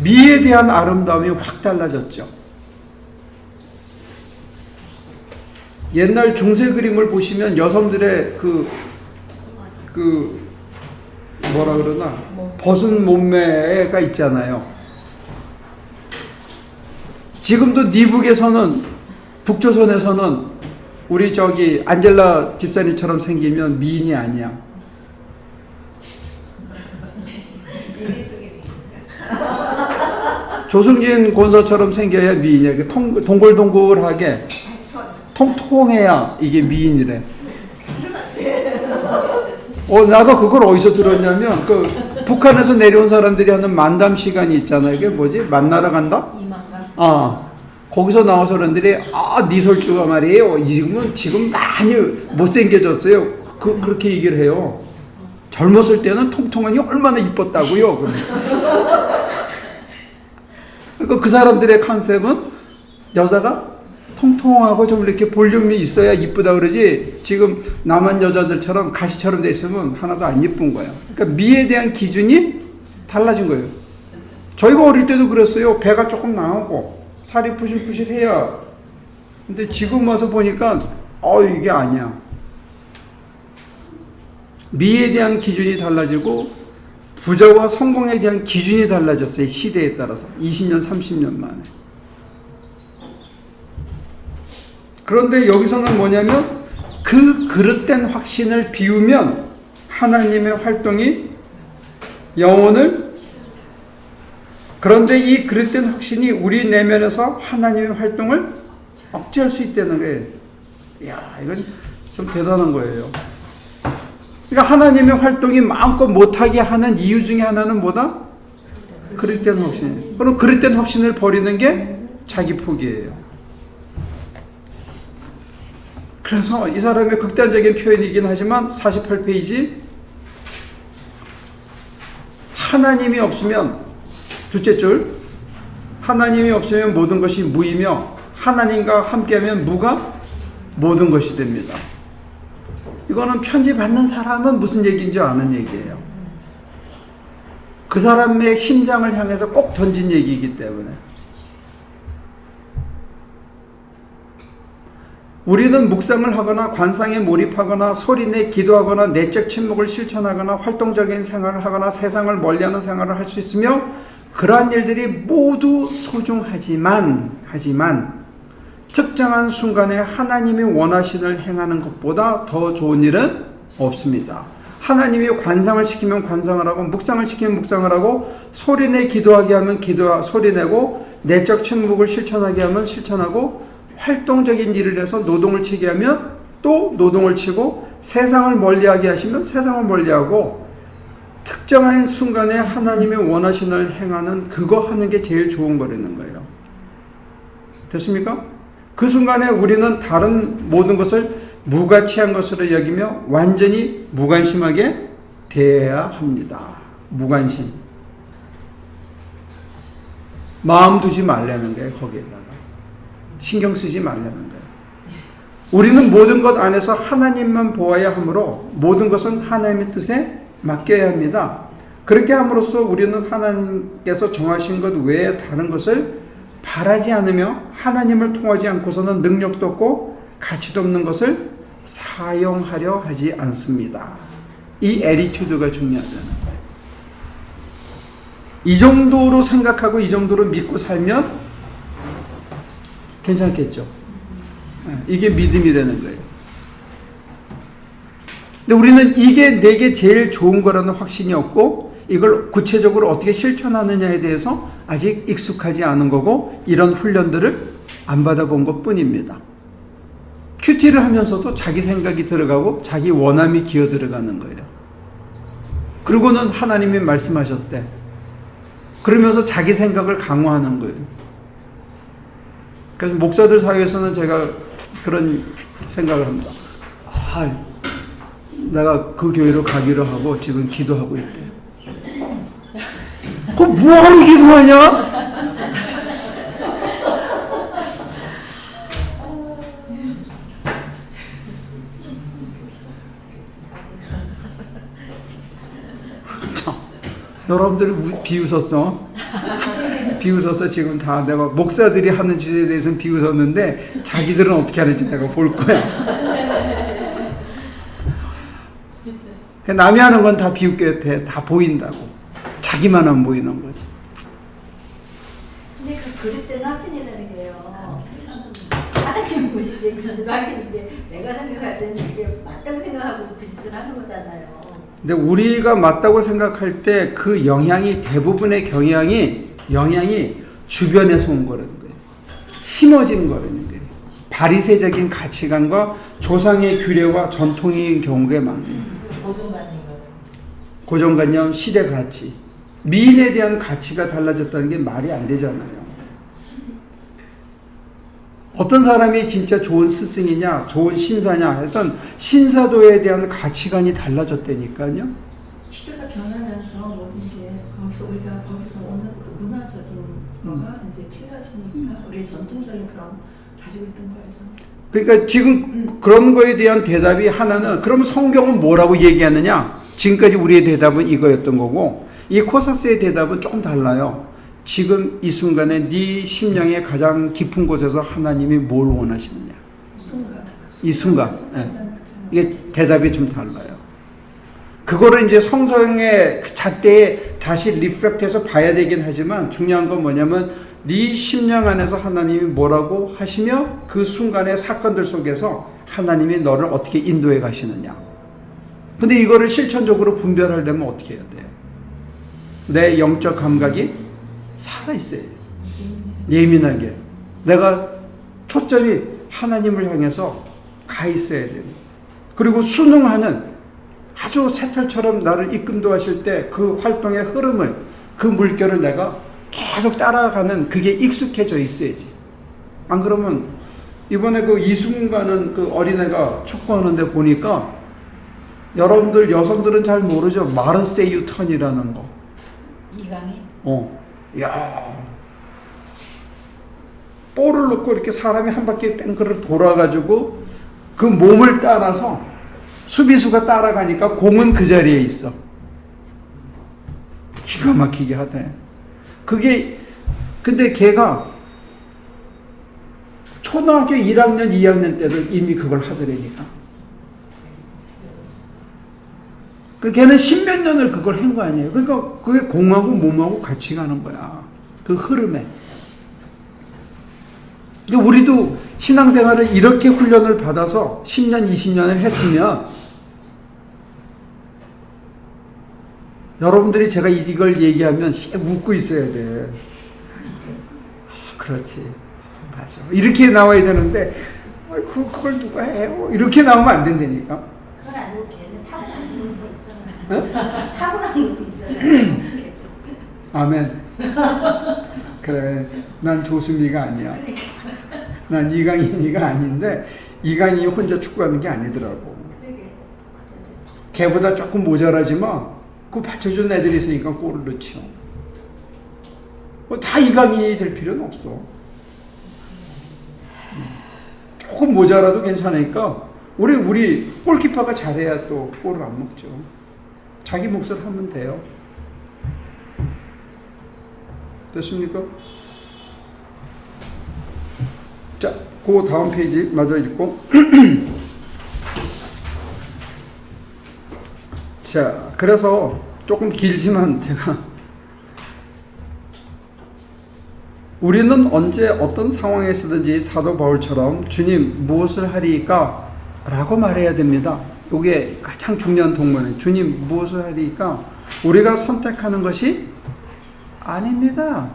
미에 대한 아름다움이 확 달라졌죠. 옛날 중세 그림을 보시면 여성들의 뭐라 그러나 벗은 몸매가 있잖아요. 지금도 미국에서는 북조선에서는 우리 저기 안젤라 집사님처럼 생기면 미인이 아니야. 조승진 권사처럼 생겨야 미인이야. 동글동글하게 통통해야 이게 미인이래. 나가 그걸 어디서 들었냐면 북한에서 내려온 사람들이 하는 만담 시간이 있잖아요. 이게 뭐지? 만나러 간다? 이만가. 거기서 나온 사람들이 네 솔주가 말이에요. 지금 많이 못생겨졌어요. 그렇게 얘기를 해요. 젊었을 때는 통통하니 얼마나 이뻤다고요. 그러니까 그 사람들의 컨셉은 여자가 통통하고 좀 이렇게 볼륨이 있어야 이쁘다 그러지, 지금 남한 여자들처럼 가시처럼 돼 있으면 하나도 안 이쁜 거예요. 그러니까 미에 대한 기준이 달라진 거예요. 저희가 어릴 때도 그랬어요. 배가 조금 나오고 살이 푸실푸실해야. 근데 지금 와서 보니까 이게 아니야. 미에 대한 기준이 달라지고 부자와 성공에 대한 기준이 달라졌어요. 시대에 따라서 20년 30년 만에. 그런데 여기서는 뭐냐면 그 그릇된 확신을 비우면 하나님의 활동이 영혼을, 그런데 이 그릇된 확신이 우리 내면에서 하나님의 활동을 억제할 수 있다는 거예요. 이야, 이건 좀 대단한 거예요. 그러니까 하나님의 활동이 마음껏 못하게 하는 이유 중에 하나는 뭐다? 그릇된 확신. 그럼 그릇된 확신을 버리는 게 자기 포기예요. 그래서 이 사람의 극단적인 표현이긴 하지만 48페이지, 하나님이 없으면, 둘째 줄, 하나님이 없으면 모든 것이 무이며 하나님과 함께하면 무가 모든 것이 됩니다. 이거는 편지 받는 사람은 무슨 얘기인지 아는 얘기예요. 그 사람의 심장을 향해서 꼭 던진 얘기이기 때문에. 우리는 묵상을 하거나 관상에 몰입하거나 소리내 기도하거나 내적 침묵을 실천하거나 활동적인 생활을 하거나 세상을 멀리하는 생활을 할 수 있으며 그러한 일들이 모두 소중하지만 특정한 순간에 하나님이 원하시는 일을 행하는 것보다 더 좋은 일은 없습니다. 하나님이 관상을 시키면 관상을 하고 묵상을 시키면 묵상을 하고 소리내 기도하게 하면 소리내고 내적 침묵을 실천하게 하면 실천하고 활동적인 일을 해서 노동을 치게 하면 또 노동을 치고 세상을 멀리하게 하시면 세상을 멀리하고 특정한 순간에 하나님의 원하시는 일을 행하는 그거 하는 게 제일 좋은 거라는 거예요. 됐습니까? 그 순간에 우리는 다른 모든 것을 무가치한 것으로 여기며 완전히 무관심하게 대해야 합니다. 무관심. 마음 두지 말라는 거예요. 거기에다가 신경 쓰지 말라는 거예요. 우리는 모든 것 안에서 하나님만 보아야 하므로 모든 것은 하나님의 뜻에 맡겨야 합니다. 그렇게 함으로써 우리는 하나님께서 정하신 것 외에 다른 것을 바라지 않으며 하나님을 통하지 않고서는 능력도 없고 가치도 없는 것을 사용하려 하지 않습니다. 이 애티튜드가 중요하다는 거예요. 이 정도로 생각하고 이 정도로 믿고 살면 괜찮겠죠. 이게 믿음이라는 거예요. 근데 우리는 이게 내게 제일 좋은 거라는 확신이 없고 이걸 구체적으로 어떻게 실천하느냐에 대해서 아직 익숙하지 않은 거고 이런 훈련들을 안 받아본 것 뿐입니다. 큐티를 하면서도 자기 생각이 들어가고 자기 원함이 기어 들어가는 거예요. 그리고는 하나님이 말씀하셨대. 그러면서 자기 생각을 강화하는 거예요. 그래서 목사들 사이에서는 제가 그런 생각을 합니다. 내가 그 교회로 가기로 하고 지금 기도하고 있대. 그럼 뭐하러 기도하냐? 여러분들 비웃었어. 비웃어서 지금 다 내가 목사들이 하는 짓에 대해서는 비웃었는데 자기들은 어떻게 하는지 내가 볼 거야. 남이 하는 건 다 비웃게 돼. 다 보인다고. 자기만 안 보이는 거지. 근데 그 그릇 때는 확신이라는 게요. 하나님 보시기에 그런 확신인데 내가 생각할 때는 이게 맞다고 생각하고 그 짓을 하는 거잖아요. 근데 우리가 맞다고 생각할 때 그 영향이 대부분의 영향이 주변에서 온 거라는 거예요. 심어진 거라는 거예요. 바리새적인 가치관과 조상의 규례와 전통인 경우가 많아요. 고정관념, 시대 가치. 미인에 대한 가치가 달라졌다는 게 말이 안 되잖아요. 어떤 사람이 진짜 좋은 스승이냐, 좋은 신사냐 하여튼 신사도에 대한 가치관이 달라졌다니까요. 시대가 변하면서 모든 게 거기서 오는 그 문화적인 거가 이제 틀려지니까 우리 전통적인 그런 가지고 있던 거에서. 그러니까 지금 그런 거에 대한 대답이 하나는 그럼 성경은 뭐라고 얘기하느냐? 지금까지 우리의 대답은 이거였던 거고 이 코사스의 대답은 조금 달라요. 지금 이 순간에 네 심령의 가장 깊은 곳에서 하나님이 뭘 원하시느냐? 이 순간. 이게 대답이 좀 달라요. 그거를 이제 성경의 그 잣대에 다시 리플렉트해서 봐야 되긴 하지만 중요한 건 뭐냐면 네 심령 안에서 하나님이 뭐라고 하시며 그 순간의 사건들 속에서 하나님이 너를 어떻게 인도해 가시느냐. 근데 이거를 실천적으로 분별하려면 어떻게 해야 돼요? 내 영적 감각이 살아있어야 돼요. 예민하게. 내가 초점이 하나님을 향해서 가 있어야 돼요. 그리고 순응하는 아주 새털처럼 나를 이끈도하실 때 그 활동의 흐름을 그 물결을 내가 계속 따라가는 그게 익숙해져 있어야지. 안 그러면 이번에 그 이순가는 그 어린애가 축구하는데 보니까 여러분들 여성들은 잘 모르죠. 마르세유 턴이라는 거. 이강인? 야, 볼을 놓고 이렇게 사람이 한 바퀴 뺑크를 돌아가지고 그 몸을 따라서 수비수가 따라가니까 공은 그 자리에 있어. 기가 막히게 하네. 그게 근데 걔가 초등학교 1학년, 2학년 때도 이미 그걸 하더라니까. 걔는 십몇 년을 그걸 한 거 아니에요. 그러니까 그게 공하고 몸하고 같이 가는 거야. 그 흐름에. 근데 우리도 신앙생활을 이렇게 훈련을 받아서 10년, 20년을 했으면 여러분들이 제가 이걸 얘기하면 웃고 있어야 돼. 그렇지. 맞아. 이렇게 나와야 되는데 그걸 누가 해요? 이렇게 나오면 안 된다니까. 그건 아니고 걔는 타고난 거 있잖아요. 타고난 거 있잖아요. 아멘. 그래, 난 조수미가 아니야. 난 이강인이가 아닌데 이강인이 혼자 축구하는 게 아니더라고. 걔보다 조금 모자라지만 그 받쳐준 애들이 있으니까 골을 넣죠. 다 이강인이 될 필요는 없어. 조금 모자라도 괜찮으니까 우리 골키퍼가 잘해야 또 골을 안 먹죠. 자기 몫을 하면 돼요. 됐습니까? 자, 그 다음 페이지 마저 읽고 자, 그래서 조금 길지만 제가 우리는 언제 어떤 상황에서든지 사도 바울처럼 주님 무엇을 하리이까? 라고 말해야 됩니다. 이게 가장 중요한 동문이에요. 주님 무엇을 하리이까? 우리가 선택하는 것이 아닙니다.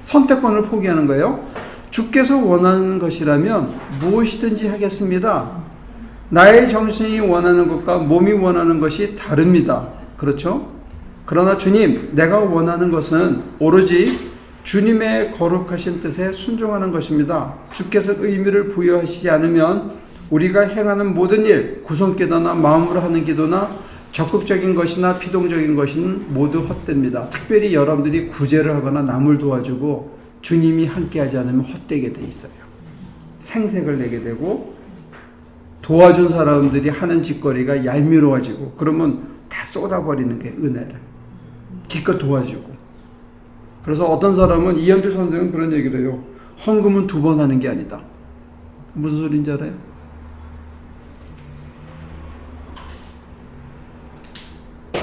선택권을 포기하는 거예요. 주께서 원하는 것이라면 무엇이든지 하겠습니다. 나의 정신이 원하는 것과 몸이 원하는 것이 다릅니다. 그렇죠? 그러나 주님, 내가 원하는 것은 오로지 주님의 거룩하신 뜻에 순종하는 것입니다. 주께서 의미를 부여하시지 않으면 우리가 행하는 모든 일, 구성기도나 마음으로 하는 기도나 적극적인 것이나 피동적인 것은 모두 헛됩니다. 특별히 여러분들이 구제를 하거나 남을 도와주고 주님이 함께하지 않으면 헛되게 돼 있어요. 생색을 내게 되고 도와준 사람들이 하는 짓거리가 얄미워지고 그러면 다 쏟아버리는 게 은혜를. 기껏 도와주고. 그래서 어떤 사람은 이현필 선생은 그런 얘기를 해요. 헌금은 2번 하는 게 아니다. 무슨 소린지 알아요?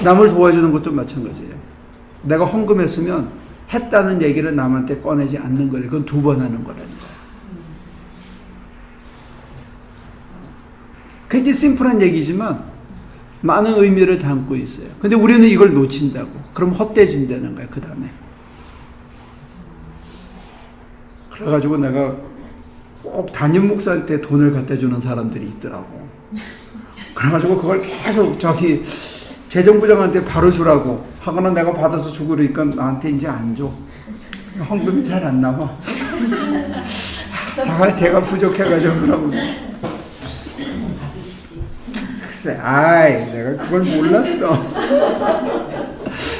남을 도와주는 것도 마찬가지예요. 내가 헌금했으면 했다는 얘기를 남한테 꺼내지 않는 거예요. 그건 2번 하는 거라는 거예요. 굉장히 심플한 얘기지만 많은 의미를 담고 있어요. 근데 우리는 이걸 놓친다고. 그럼 헛되진다는 거예요. 그 다음에. 그래가지고 내가 꼭 담임 목사한테 돈을 갖다 주는 사람들이 있더라고. 그래가지고 그걸 계속 재정부장한테 바로 주라고 하거나 내가 받아서 주고 그러니까 나한테 이제 안 줘. 헌금이 잘 안 나와. 다 제가 부족해가지고 그러고. 글쎄, 내가 그걸 몰랐어.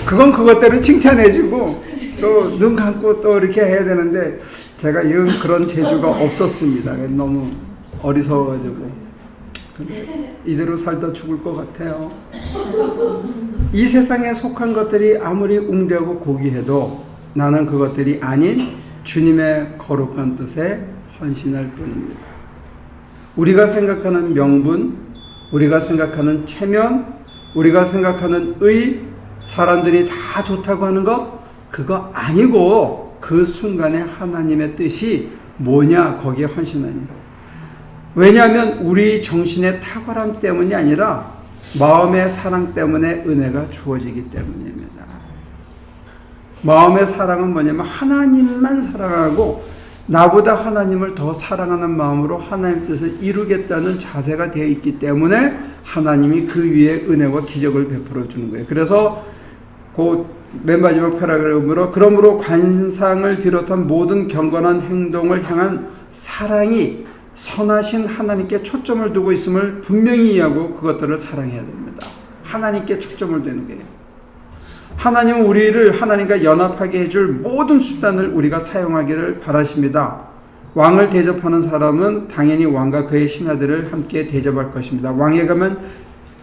그건 그것대로 칭찬해주고 또 눈 감고 또 이렇게 해야 되는데 제가 그런 재주가 없었습니다. 너무 어리석어가지고. 이대로 살다 죽을 것 같아요. 이 세상에 속한 것들이 아무리 웅대하고 고귀해도 나는 그것들이 아닌 주님의 거룩한 뜻에 헌신할 뿐입니다. 우리가 생각하는 명분, 우리가 생각하는 체면, 우리가 생각하는 의, 사람들이 다 좋다고 하는 것, 그거 아니고 그 순간에 하나님의 뜻이 뭐냐, 거기에 헌신하니. 왜냐하면 우리 정신의 탁월함 때문이 아니라 마음의 사랑 때문에 은혜가 주어지기 때문입니다. 마음의 사랑은 뭐냐면 하나님만 사랑하고 나보다 하나님을 더 사랑하는 마음으로 하나님의 뜻을 이루겠다는 자세가 되어 있기 때문에 하나님이 그 위에 은혜와 기적을 베풀어 주는 거예요. 그래서 그 맨 마지막 패러그래프로 그러므로 관상을 비롯한 모든 경건한 행동을 향한 사랑이 선하신 하나님께 초점을 두고 있음을 분명히 이해하고 그것들을 사랑해야 됩니다. 하나님께 초점을 두는 거예요. 하나님은 우리를 하나님과 연합하게 해줄 모든 수단을 우리가 사용하기를 바라십니다. 왕을 대접하는 사람은 당연히 왕과 그의 신하들을 함께 대접할 것입니다. 왕에 가면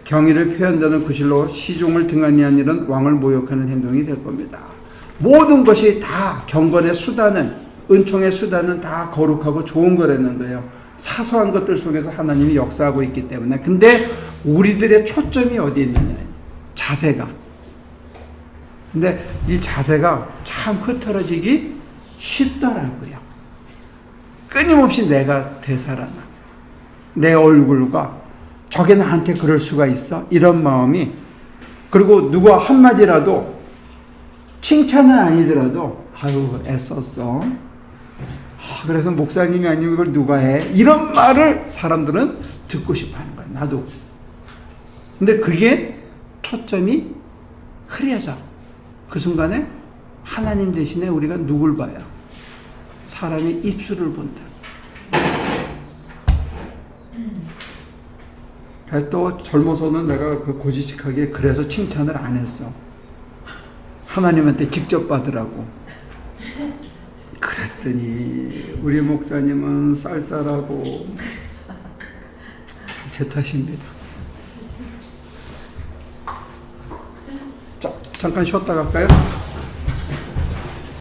경의를 표현하는 구실로 시종을 등한히한 일은 왕을 모욕하는 행동이 될 겁니다. 모든 것이 다 경건의 수단은, 은총의 수단은 다 거룩하고 좋은 거라는 거예요. 사소한 것들 속에서 하나님이 역사하고 있기 때문에. 근데 우리들의 초점이 어디 있느냐, 자세가. 근데 이 자세가 참 흐트러지기 쉽더라고요. 끊임없이 내가 되살아나. 내 얼굴과 저게 나한테 그럴 수가 있어? 이런 마음이. 그리고 누가 한마디라도 칭찬은 아니더라도 아유 애썼어. 그래서 목사님이 아니면 이걸 누가 해? 이런 말을 사람들은 듣고 싶어 하는 거야. 나도. 근데 그게 초점이 흐려져. 그 순간에 하나님 대신에 우리가 누굴 봐요? 사람의 입술을 본다. 또 젊어서는 내가 그 고지식하게 그래서 칭찬을 안 했어. 하나님한테 직접 받으라고. 그랬더니 우리 목사님은 쌀쌀하고 제 탓입니다. 자, 잠깐 쉬었다 갈까요?